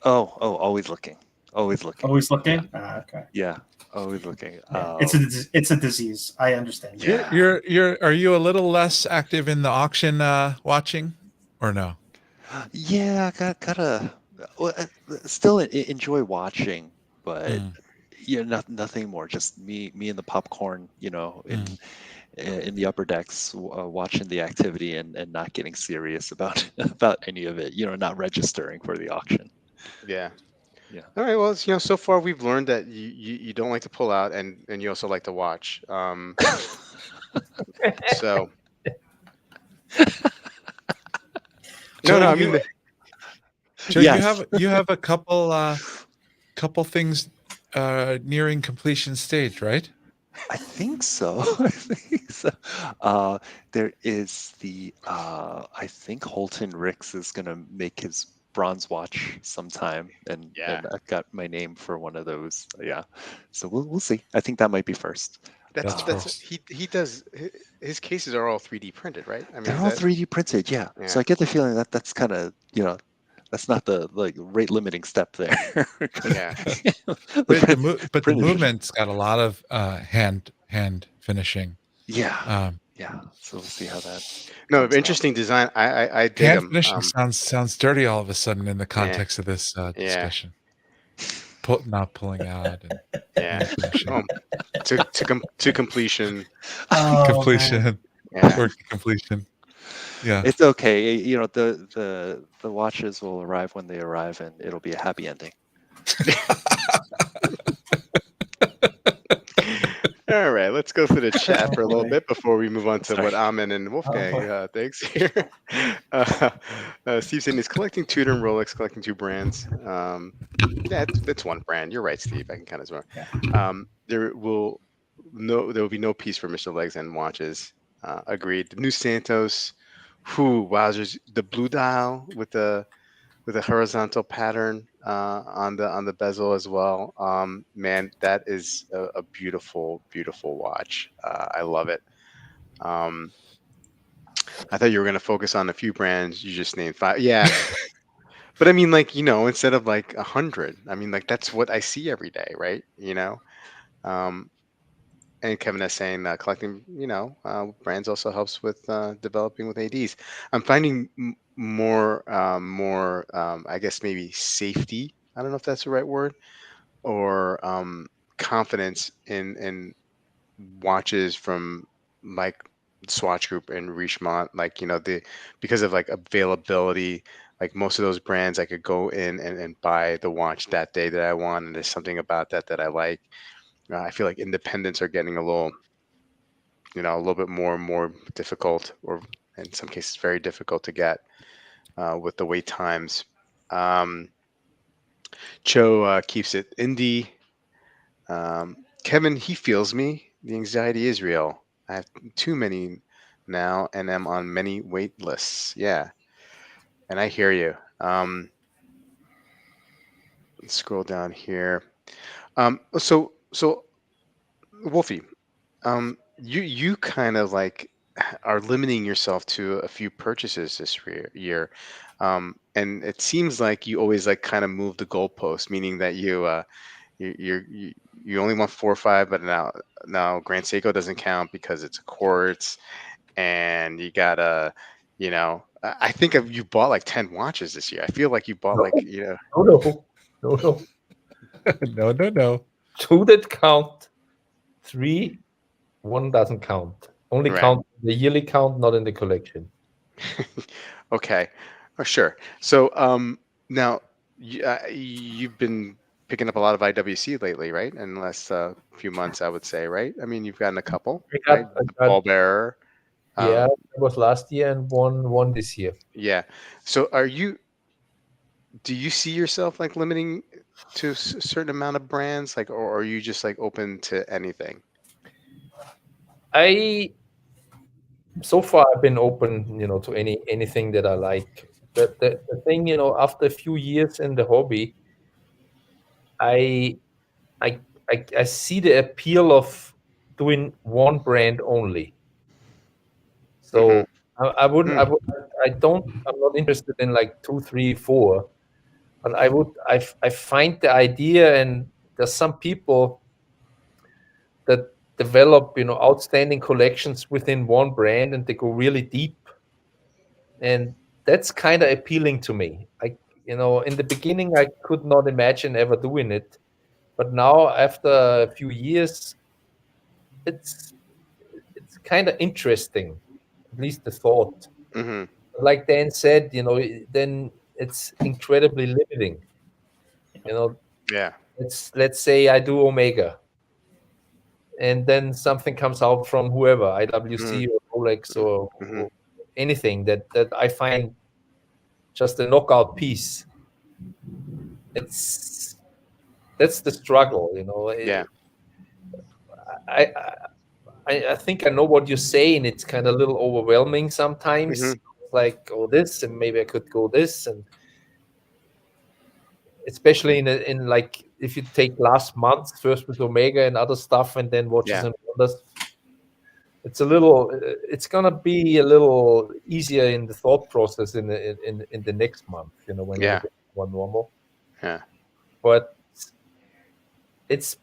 Oh, always looking. Always looking. Always looking. Okay. Yeah, always looking. Yeah. It's a disease. I understand. Yeah. Are you a little less active in the auction watching, or no? Yeah, gotta well, still enjoy watching, but Mm, nothing more. Just me and the popcorn, mm. in the upper decks, watching the activity and not getting serious about about any of it. Not registering for the auction. Yeah. Yeah. All right. Well, so far we've learned that you don't like to pull out, and you also like to watch. So no, Joe, no. I mean, Joe, Yes. you have a couple things nearing completion stage, right? I think so. I think so. There is I think Holton Ricks is gonna make his bronze watch sometime, and yeah. I've got my name for one of those. Yeah, so we'll see. I think that might be first. That's That's Uh, that's first. he does. His cases are all 3D printed, right? I mean, they're is all that 3D printed. Yeah, so yeah. I get the feeling that that's kind of that's not the like rate limiting step there. 'Cause Yeah. But the print is just movement's got a lot of hand finishing. yeah, Um, yeah. So we'll see how that No, comes out. interesting design. I dig Hand them. finishing sounds dirty all of a sudden in the Yeah. context of this Yeah. discussion. Not pulling out and Yeah. hand finishing. Oh, to completion. Oh, Completion, Yeah. work to completion. Yeah. It's okay. The watches will arrive when they arrive, and it'll be a happy ending. All right, let's go through the chat for a little boy. bit before we move on to Sorry. what Amin and Wolfgang boy. thinks here. Uh, Steve saying he's collecting Tudor and Rolex, collecting two brands. Yeah, that's one brand. You're right, Steve. I can kind of swear. Yeah. There will be no piece for Mr. Legs and watches. Agreed. The new Santos. Wowzers! The blue dial with a horizontal pattern on the bezel as well. Man, that is a beautiful, beautiful watch. I love it. I thought you were going to focus on a few brands. You just named 5. Yeah. But I mean, like, instead of like 100, I mean, like, that's what I see every day, right? Um, and Kevin is saying collecting, brands also helps with developing with ADs. I'm finding more, I guess maybe safety. I don't know if that's the right word, or confidence in watches from like Swatch Group and Richemont, like because of like availability. Like most of those brands, I could go in and buy the watch that day that I want, and there's something about that I like. I feel like independents are getting a little bit more and more difficult, or in some cases very difficult to get with the wait times. Cho keeps it indie. Kevin, he feels me. The anxiety is real. I have too many now and am on many wait lists. Yeah, and I hear you. Let's scroll down here. So Wolfie, you kind of like are limiting yourself to a few purchases this year, and it seems like you always like kind of move the goalpost, meaning that you only want 4 or 5, but now Grand Seiko doesn't count because it's a quartz, and you gotta, I think you bought like 10 watches this year. I feel like you bought No, like no. No. 2 that count, 3, 1 doesn't count. Only right. count the yearly count, not in the collection. Okay. Oh, sure. So now you've been picking up a lot of IWC lately, right? In the last few months, I would say, right? I mean, you've gotten a couple, right? I The got, Ball Bearer. yeah, it was last year and one this year. Yeah. So do you see yourself like limiting to a certain amount of brands, like, or are you just like open to anything? So far I've been open, to anything that I like. The thing, after a few years in the hobby, I I see the appeal of doing one brand only. Mm-hmm. So I wouldn't. I would. I don't. I'm not interested in like two, three, four. But I would. I find the idea, and there's some people that develop, outstanding collections within one brand, and they go really deep, and that's kind of appealing to me. In the beginning, I could not imagine ever doing it, but now after a few years, it's it's kind of interesting, at least the thought. Mm-hmm. Like Dan said, then it's incredibly limiting. You know, Yeah. let's say I do Omega, and then something comes out from whoever, IWC or Rolex Mm-hmm. or anything that I find just a knockout piece. It's That's the struggle. Yeah. I, I think I know what you're saying. It's kind of a little overwhelming Mm-hmm. sometimes. Like, oh, this, and maybe I could go this, and especially in like if you take last month first with Omega and other stuff, and then Watches Yeah. and Wonders, it's gonna be a little easier in the thought process in the next month. When we're Yeah. getting more normal, Yeah. but it's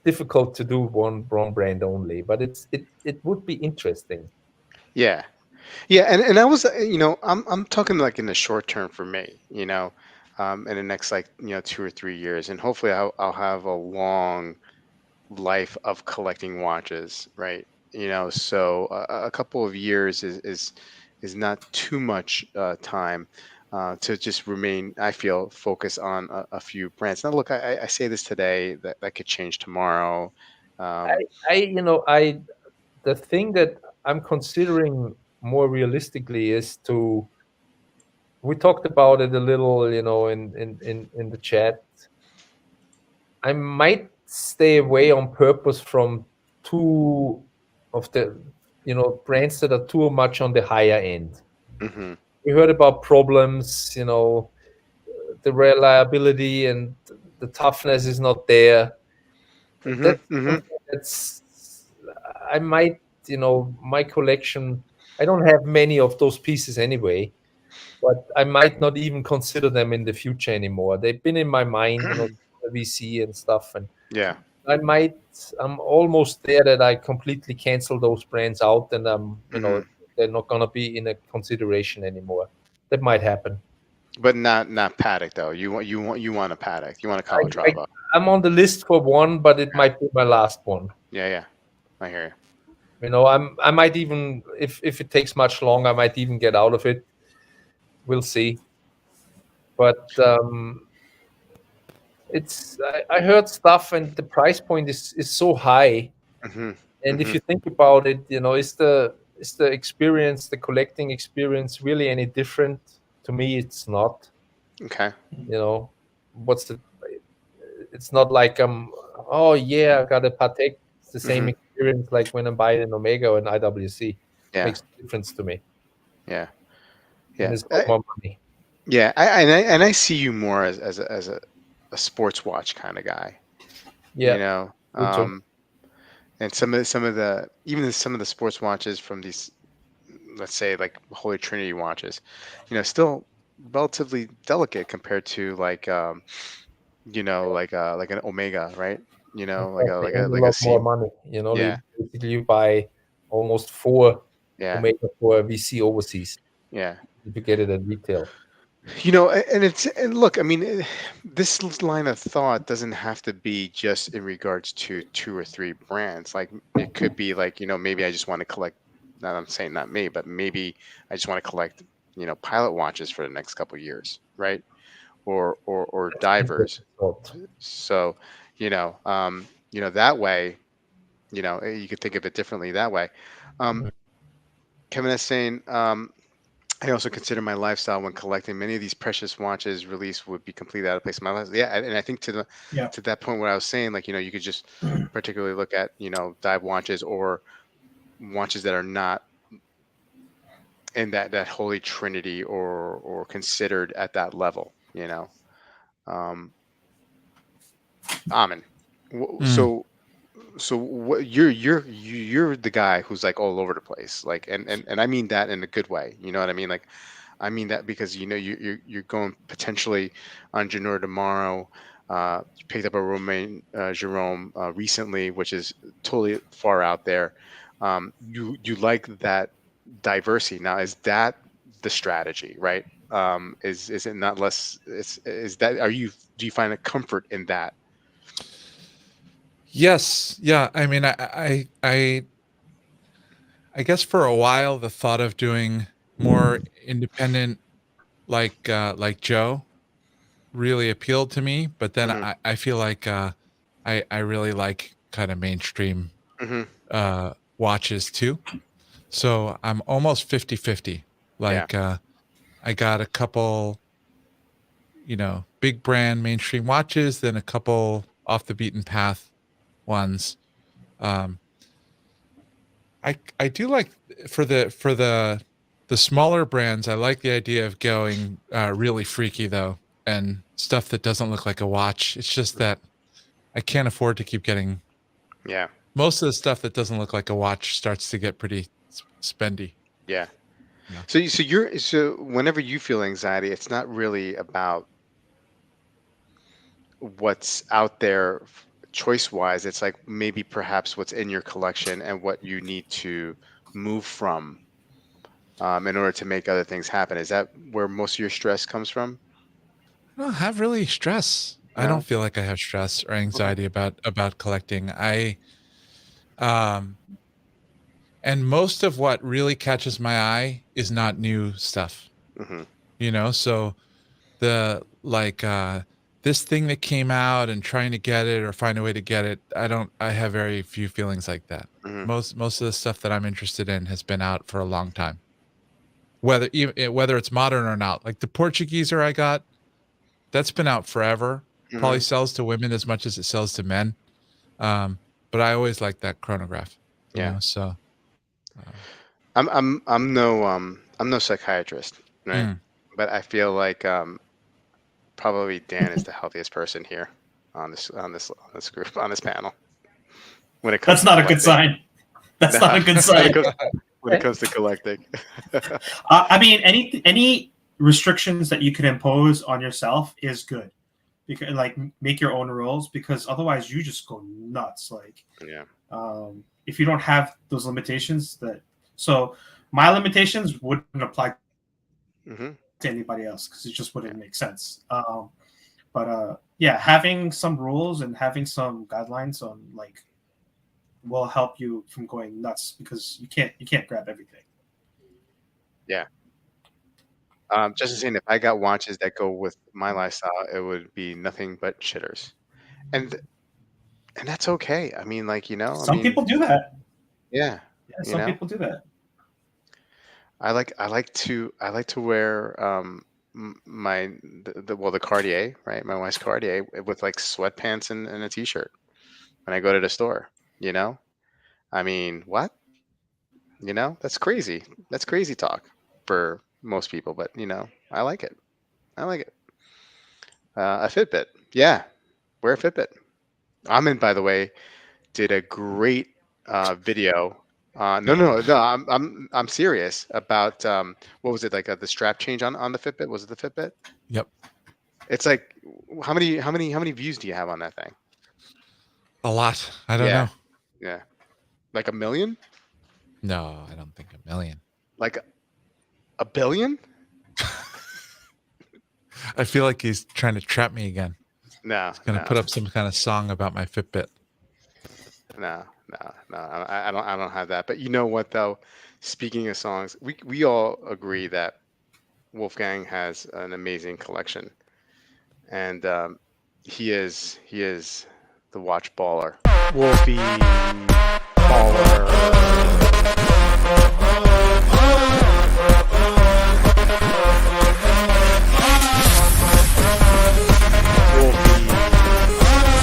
difficult to do one brand only, but it would be interesting. Yeah. Yeah. And I was, I'm talking like in the short term for me, in the next like 2 or 3 years, and hopefully I'll have a long life of collecting watches, right? So a couple of years is not too much time to just remain, I feel, focused on a few brands. Now, look, I say this today, that could change tomorrow. Um, I the thing that I'm considering more realistically is to we talked about it a little, in the chat. I might stay away on purpose from two of the brands that are too much on the higher end. hmm We heard about problems, the reliability and the toughness is not there. hmm That's hmm something that's I might, my collection. I don't have many of those pieces anyway, but I might not even consider them in the future anymore. They've been in my mind, the VC and stuff, and Yeah. I might. I'm almost there that I completely cancel those brands out, and hmm they're not gonna be in a consideration anymore. That might happen. But not Paddock though. You want a Paddock. You want a I, Calatrava. I'm on the list for one, but it might be my last one. Yeah. Yeah. I hear I might even if it takes much longer, I might even get out of it. We'll see. But I heard stuff, and the price point is so high. you. hmm And if hmm you think about it, is the experience, the collecting experience, really any different? To me, it's not. Okay. You know, what's the? It's not like oh yeah, I got a Patek. It's the same hmm experience like when I'm buying an Omega or an IWC. Yeah. Makes a difference to me, Yeah. and Yeah. it's not more money. Yeah, and I see you more as a sports watch kind of guy, you Yeah, know. me too. And some of the sports watches from these, let's say like Holy Trinity watches, still relatively delicate compared to like like an Omega, right? Like a Exactly, like a and a like a lot more C. money. Yeah, Basically you buy almost four yeah, Omega for a VC overseas yeah. if you get it at retail. And look, I mean, this line of thought doesn't have to be just in regards to two or three brands. Like it could be like, maybe I just want to collect, not I'm saying not me, but maybe I just want to collect, pilot watches for the next couple of years, right? Or That's an divers. interesting thought. So, that way, you could think of it differently that way. Um, Mm. Kevin is saying, I also consider my lifestyle when collecting. Many of these precious watches released would be completely out of place in my life. Yeah, and I think Yeah. to that point, what I was saying, like you could just particularly look at dive watches or watches that are not in that holy trinity or considered at that level. Um, Amin. Mm. So what you're the guy who's like all over the place, like, and I mean that in a good way. You know what I mean? Like, I mean that because you're going potentially on Janur tomorrow. You picked up a Romain Jerome recently, which is totally far out there. You like that diversity. Now, is that the strategy, right? Is it not less? Is that are you do you find a comfort in that? Yes, yeah. I mean, I guess for a while the thought of doing more independent, like Joe, really appealed to me. But then Hmm. I feel like I really like kind of mainstream Hmm. watches too. So I'm almost 50-50. Yeah. Like I got a couple, big brand mainstream watches, then a couple off the beaten path ones. Um, I do like for the smaller brands. I like the idea of going really freaky though, and stuff that doesn't look like a watch. It's just that I can't afford to keep getting Yeah. most of the stuff that doesn't look like a watch starts to get pretty spendy. Yeah. Yeah. So whenever you feel anxiety, it's not really about what's out there choice wise. It's like maybe perhaps what's in your collection and what you need to move from in order to make other things happen. Is that where most of your stress comes from? I don't have really stress. I don't No. feel like I have stress or Okay. anxiety about collecting. Um and most of what really catches my eye is not new stuff. Hmm. So the like this thing that came out and trying to get it or find a way to get it, I have very few feelings like that. Hmm. Most of the stuff that I'm interested in has been out for a long time. Whether it's modern or not. Like the Portugueser I got, that's been out forever. Probably Hmm. sells to women as much as it sells to men. Um, but I always like that chronograph, Yeah. so um, I'm no psychiatrist, right? mm. But I feel like probably Dan is the healthiest person here on this group on this panel when it comes That's to not a good collecting. sign. That's not Nah, a good when it sign. comes when it comes to collecting. I mean, any restrictions that you can impose on yourself is good, because like make your own rules, because otherwise you just go nuts. Like Yeah. if you don't have those limitations, so my limitations wouldn't apply Hmm. to anybody else because it just wouldn't make sense. But yeah, having some rules and having some guidelines on like will help you from going nuts, because you can't grab everything. Yeah. Just saying, if I got watches that go with my lifestyle, it would be nothing but shitters, and and that's okay. I mean, like I Some mean, people do that. yeah, Yeah, you some know, people do that. I like to wear my the Cartier, right? My wife's Cartier with like sweatpants and a t-shirt when I go to the store. You know, I mean, what? That's crazy. That's crazy talk for most people, but I like it. I like it. A Fitbit, yeah, wear a Fitbit. Amin, by the way, did a great video. No, no, no. I'm serious about what was it like the strap change on the Fitbit? Was it the Fitbit? Yep, It's like how many views do you have on that thing? a lot. I don't Yeah, know. yeah, like a million, No, I don't think a million. like a billion. I feel like he's trying to trap me again. No, He's gonna no, put up some kind of song about my Fitbit. no, no, no. I don't have that. But you know what though? Speaking of songs, we all agree that Wolfgang has an amazing collection, and he is the watch baller. Wolfie baller. Wolfie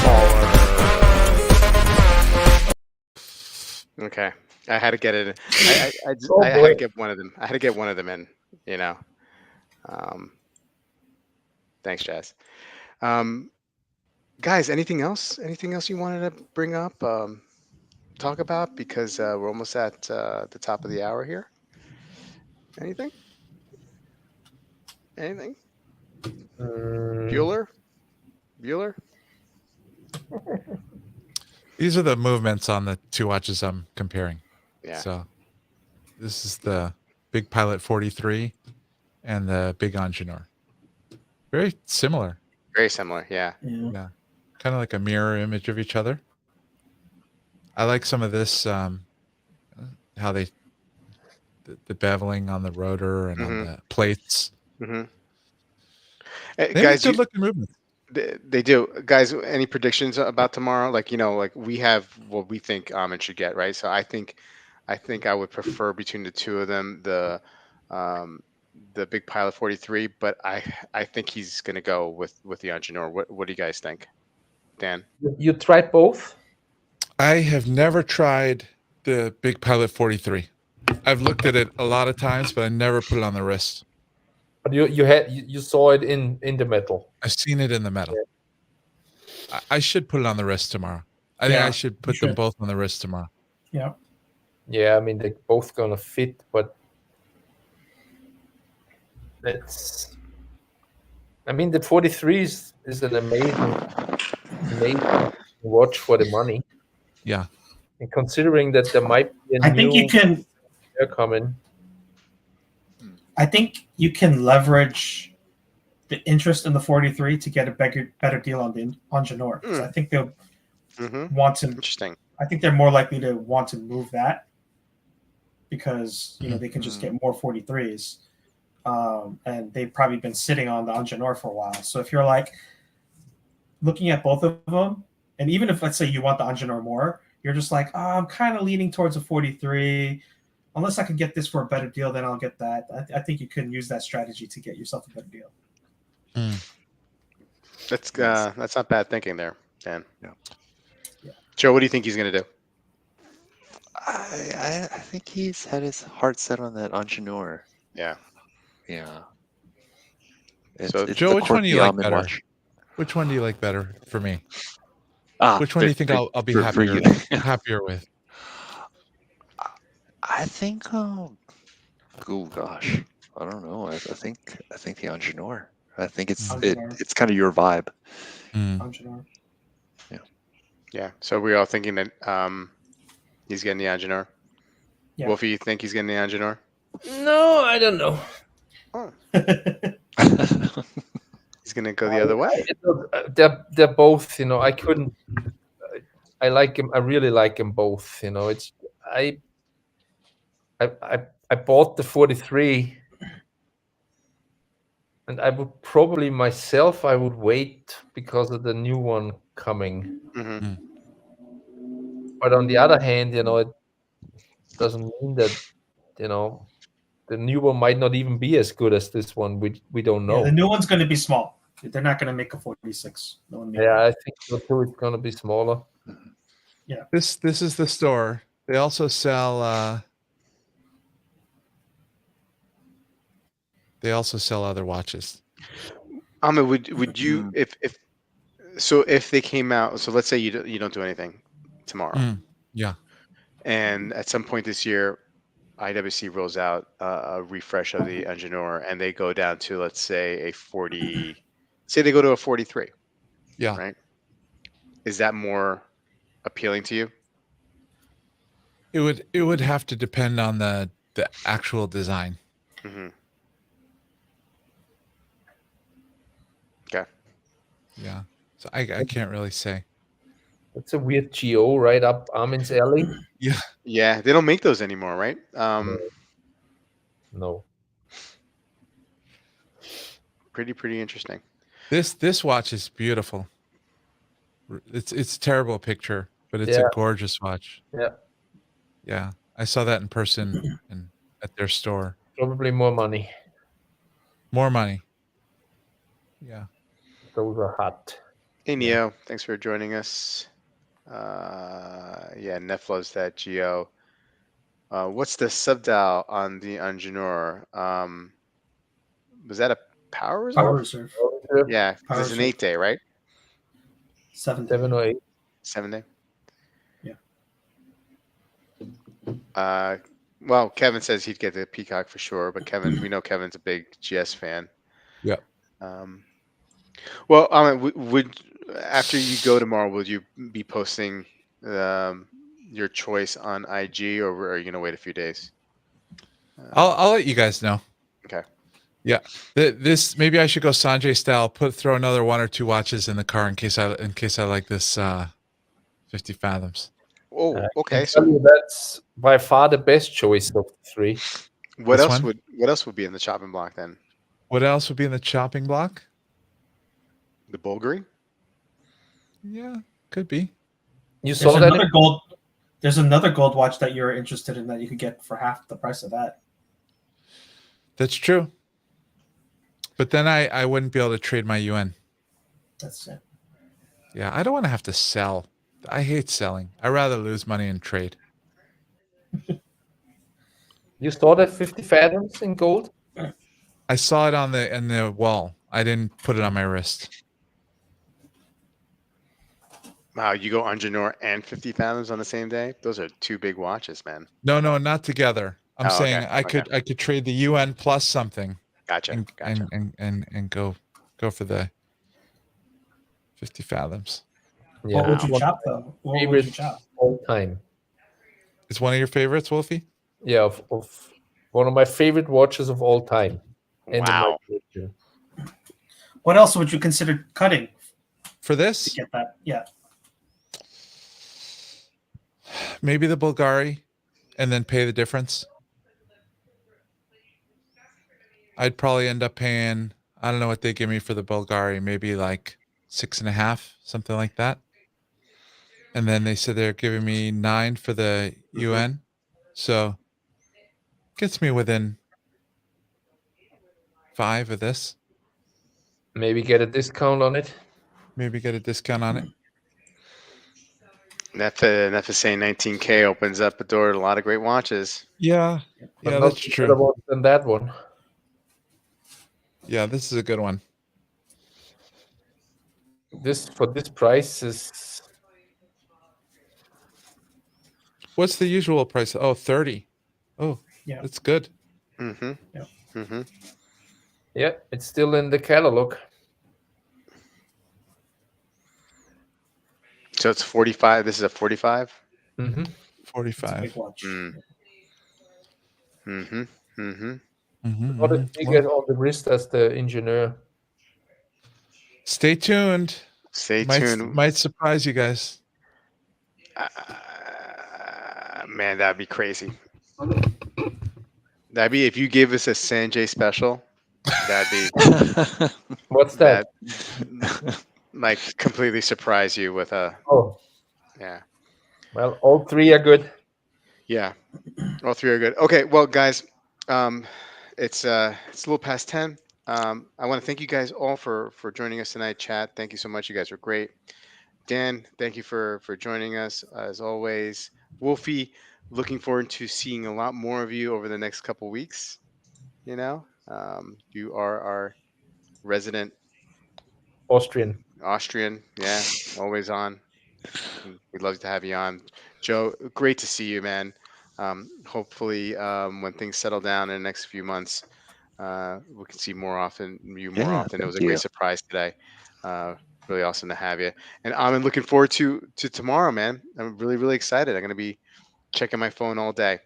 baller. Okay, I had to get it. Oh I had boy. to get one of them. I had to get one of them in. You know. Um, Thanks, Jazz. Um, Guys, anything else? Anything else you wanted to bring up, talk about? Because we're almost at the top of the hour here. Anything? Anything? Mm, Bueller? Bueller? These are the movements on the two watches I'm comparing. Yeah. So this is the Big Pilot 43 and the Big Engineer. Very similar. Very similar. Yeah. Yeah. Yeah. Kind of like a mirror image of each other. I like some of this, how the beveling on the rotor and on Mm-hmm. the plates. Mm-hmm. They make Guys, good looking movements. they do. Guys, any predictions about tomorrow? Like, like we have what we think Amin should get, right? So I think I would prefer between the two of them um the Big Pilot 43, but I think he's gonna go with the Engineer. What do you guys think? Dan? you tried both? I have never tried the Big Pilot 43. I've looked at it a lot of times, but I never put it on the wrist. But you saw it in the metal. I've seen it in the metal. I should put it on the wrist tomorrow. I think I should put them both on the wrist tomorrow. Yeah. Yeah, I mean they're both gonna fit, but it's. I mean the 43 is an amazing watch for the money. Yeah. And considering that there might be a I think you new can. pair coming. I think you can leverage the interest in the 43 to get a better deal on the Engineer. So I think they'll want to. Interesting. I think they're more likely to want to move that because they can just get more 43s, and they've probably been sitting on the Engineer for a while. So if you're like looking at both of them, and even if let's say you want the Engineer more, you're just like, oh, I'm kind of leaning towards a 43. Unless I can get this for a better deal, then I'll get that. I think you can use that strategy to get yourself a better deal. That's not bad thinking there, Dan. Yeah. Joe, what do you think he's gonna do? I think he's had his heart set on that Engineer. Yeah. Yeah. So, Joe, the which one do you quirky like Amin better? watch. Which one do you like better for me? Which one For- do you think for- I'll be for happier you. happier with? I think. Oh gosh, I don't know. I think the Engineer. I think Engineer. it's kind of your vibe. Engineer. yeah. So we're all thinking that he's getting the Engineer. Yeah. Wolfie, you think he's getting the Engineer? No, I don't know. Oh, he's gonna go the other way. They're both. I couldn't. I like him. I really like them both. It's I bought the 43, and I would probably myself. I would wait because of the new one coming. Mm-hmm. But on the other hand, it doesn't mean that the new one might not even be as good as this one. We don't know. Yeah, the new one's going to be small. They're not going to make a 46. No one Yeah, I think so too. It's going to be smaller. Yeah. This is the store. They also sell other watches. Ahmed, would you if they came out? So let's say you don't do anything tomorrow. Yeah. And at some point this year, IWC rolls out a refresh of the Engineer, and they go down to, let's say, a 40. Say they go to a 43. Yeah. Right. Is that more appealing to you? It would have to depend on the actual design. Mm-hmm. Okay. Yeah. So I can't really say. It's a weird GO right up Amin's alley. Yeah. Yeah, they don't make those anymore, right? No. Pretty interesting. This watch is beautiful. It's a terrible picture, but it's a gorgeous watch. Yeah. Yeah. I saw that in person and at their store. Probably more money. More money. Yeah. Those are hot. Hey Neo, thanks for joining us. Yeah, Neff loves that Geo. What's the subdial on the Engineer? Was that a power reserve? Power reserve. Yeah, 'cause it's an 8-day, right? 7 7 or 8. 7 day. Yeah. Well, Kevin says he'd get the Peacock for sure, but we know Kevin's a big GS fan. Yeah. Well, would after you go tomorrow, will you be posting your choice on IG, or are you gonna wait a few days? I'll let you guys know. Okay. Yeah. This maybe I should go Sanjay style. Throw another 1 or 2 watches in the car in case I like this 50 fathoms. Oh, I okay. can tell you that's by far the best choice of the 3. What This else one? would be in the chopping block then? What else would be in the chopping block? The Bulgari? Yeah, could be. You There's saw that? another gold. There's another gold watch that you're interested in that you could get for half the price of that. That's true. But then I wouldn't be able to trade my UN. That's it. Yeah, I don't want to have to sell. I hate selling. I'd rather lose money and trade. You saw that 50 fathoms in gold? I saw it on the wall. I didn't put it on my wrist. Wow, you go Anjanor and 50 fathoms on the same day? Those are 2 big watches, man. No, not together. I'm Oh, saying okay, I could trade the UN plus something Gotcha. and go for the 50 fathoms. Yeah. What would you One chop though? What would favorite you chop? all time. It's one of your favorites, Wolfie? Yeah, of one of my favorite watches of all time. And in my Wow. collection. What else would you consider cutting For to this, get that? Yeah. maybe the Bulgari and then pay the difference. I'd probably end up paying, I don't know what they give me for the Bulgari, maybe like 6.5, something like that. And then they said they're giving me 9 for the UN. So gets me within 5 of this. Maybe get a discount on it. Maybe get a discount on it. Nefa saying 19K opens up a door to a lot of great watches. Yeah. But Yeah, not that's the true. better one than that one. Yeah, this is a good one. This for this price is What's the usual price? Oh, 30. Oh, Yeah. that's good. Mm-hmm. Yeah. Mm-hmm. yeah, it's still in the catalog. So it's 45. This is a 45? Mm-hmm. It's a 45. big watch. Mm-hmm. Mm-hmm. Not as big Well, as on the wrist as the engineer. stay tuned. Stay tuned. Might surprise you guys. Man, that'd be crazy. That'd be if you give us a Sanjay special. That'd be What's that? like completely surprise you with a Oh, yeah. well, all 3 are good. Yeah. All 3 are good. Okay, well guys, it's a little past 10. I want to thank you guys all for joining us tonight, chat. Thank you so much. You guys were great. Dan, thank you for joining us as always. Wolfie, looking forward to seeing a lot more of you over the next couple weeks. You know, you are our resident Austrian. Austrian. Yeah, always on. We'd love to have you on. Joe, great to see you, man. Hopefully, when things settle down in the next few months, we can see you more often. Yeah, It was a thank great you. surprise today. Really awesome to have you. And I'm looking forward to tomorrow, man. I'm really excited. I'm gonna be checking my phone all day.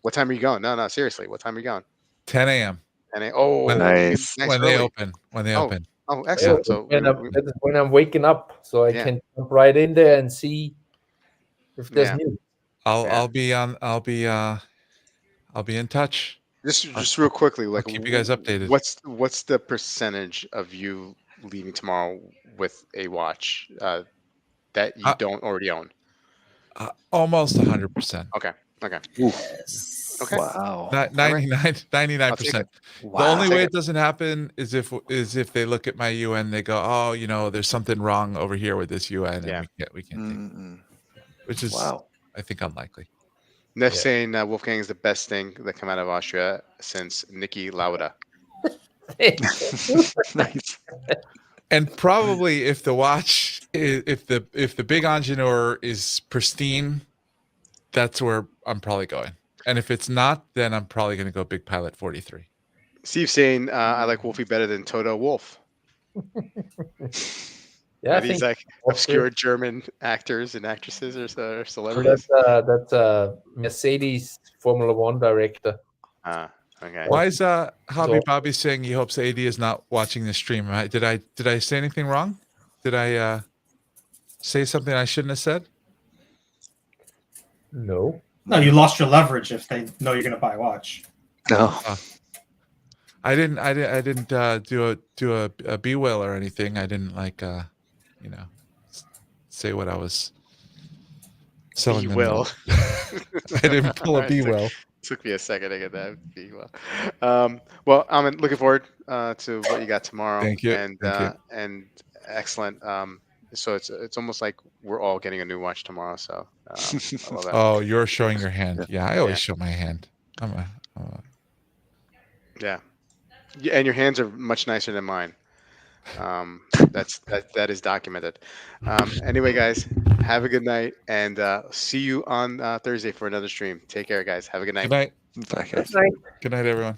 What time are you going? No, seriously. What time are you going? 10 a.m. And Nice. nice when early. they open. When they open. Oh, Yeah, excellent. So that is when I'm waking up, so I Yeah. can jump right in there and see if there's Yeah. news. I'll be in touch. Just real quickly, like keep you guys updated. what's the percentage of you leaving tomorrow with a watch that you don't already own? Almost 100%. Okay. Yes. Okay. Wow. 99%. Wow. The only take way it. it doesn't happen is if they look at my UN, they go, oh, there's something wrong over here with this UN, Yeah. and we can't take it. Mm-mm. Which is, Wow. I think, unlikely. Neff saying Wolfgang is the best thing that come out of Austria since Niki Lauda. Nice. And probably if the watch, if the big Angenieur is pristine, that's where I'm probably going. And if it's not, then I'm probably going to go Big Pilot 43. Steve's saying I like Wolfie better than Toto Wolf. Yeah, I Are these think like obscure German actors and actresses or celebrities? that's Mercedes Formula One director. Okay. Why is Hobby So- Bobby saying he hopes AD is not watching the stream? Did I say anything wrong? Did I say something I shouldn't have said? No. No, you lost your leverage if they know you're going to buy a watch. No. I didn't do a B will or anything. I didn't say what I was selling. B will. I didn't pull a B will. Took me a second to get that B will. Well, I'm looking forward to what you got tomorrow. Thank you. And Thank you. and excellent. So it's almost like we're all getting a new watch tomorrow. So I love that. Oh, you're showing your hand. Yeah, I always Yeah. show my hand. Yeah, and your hands are much nicer than mine. That is documented. Anyway, guys, have a good night, and see you on Thursday for another stream. Take care, guys. Have a good night. Good night. Bye, guys. That's right. Good night, everyone.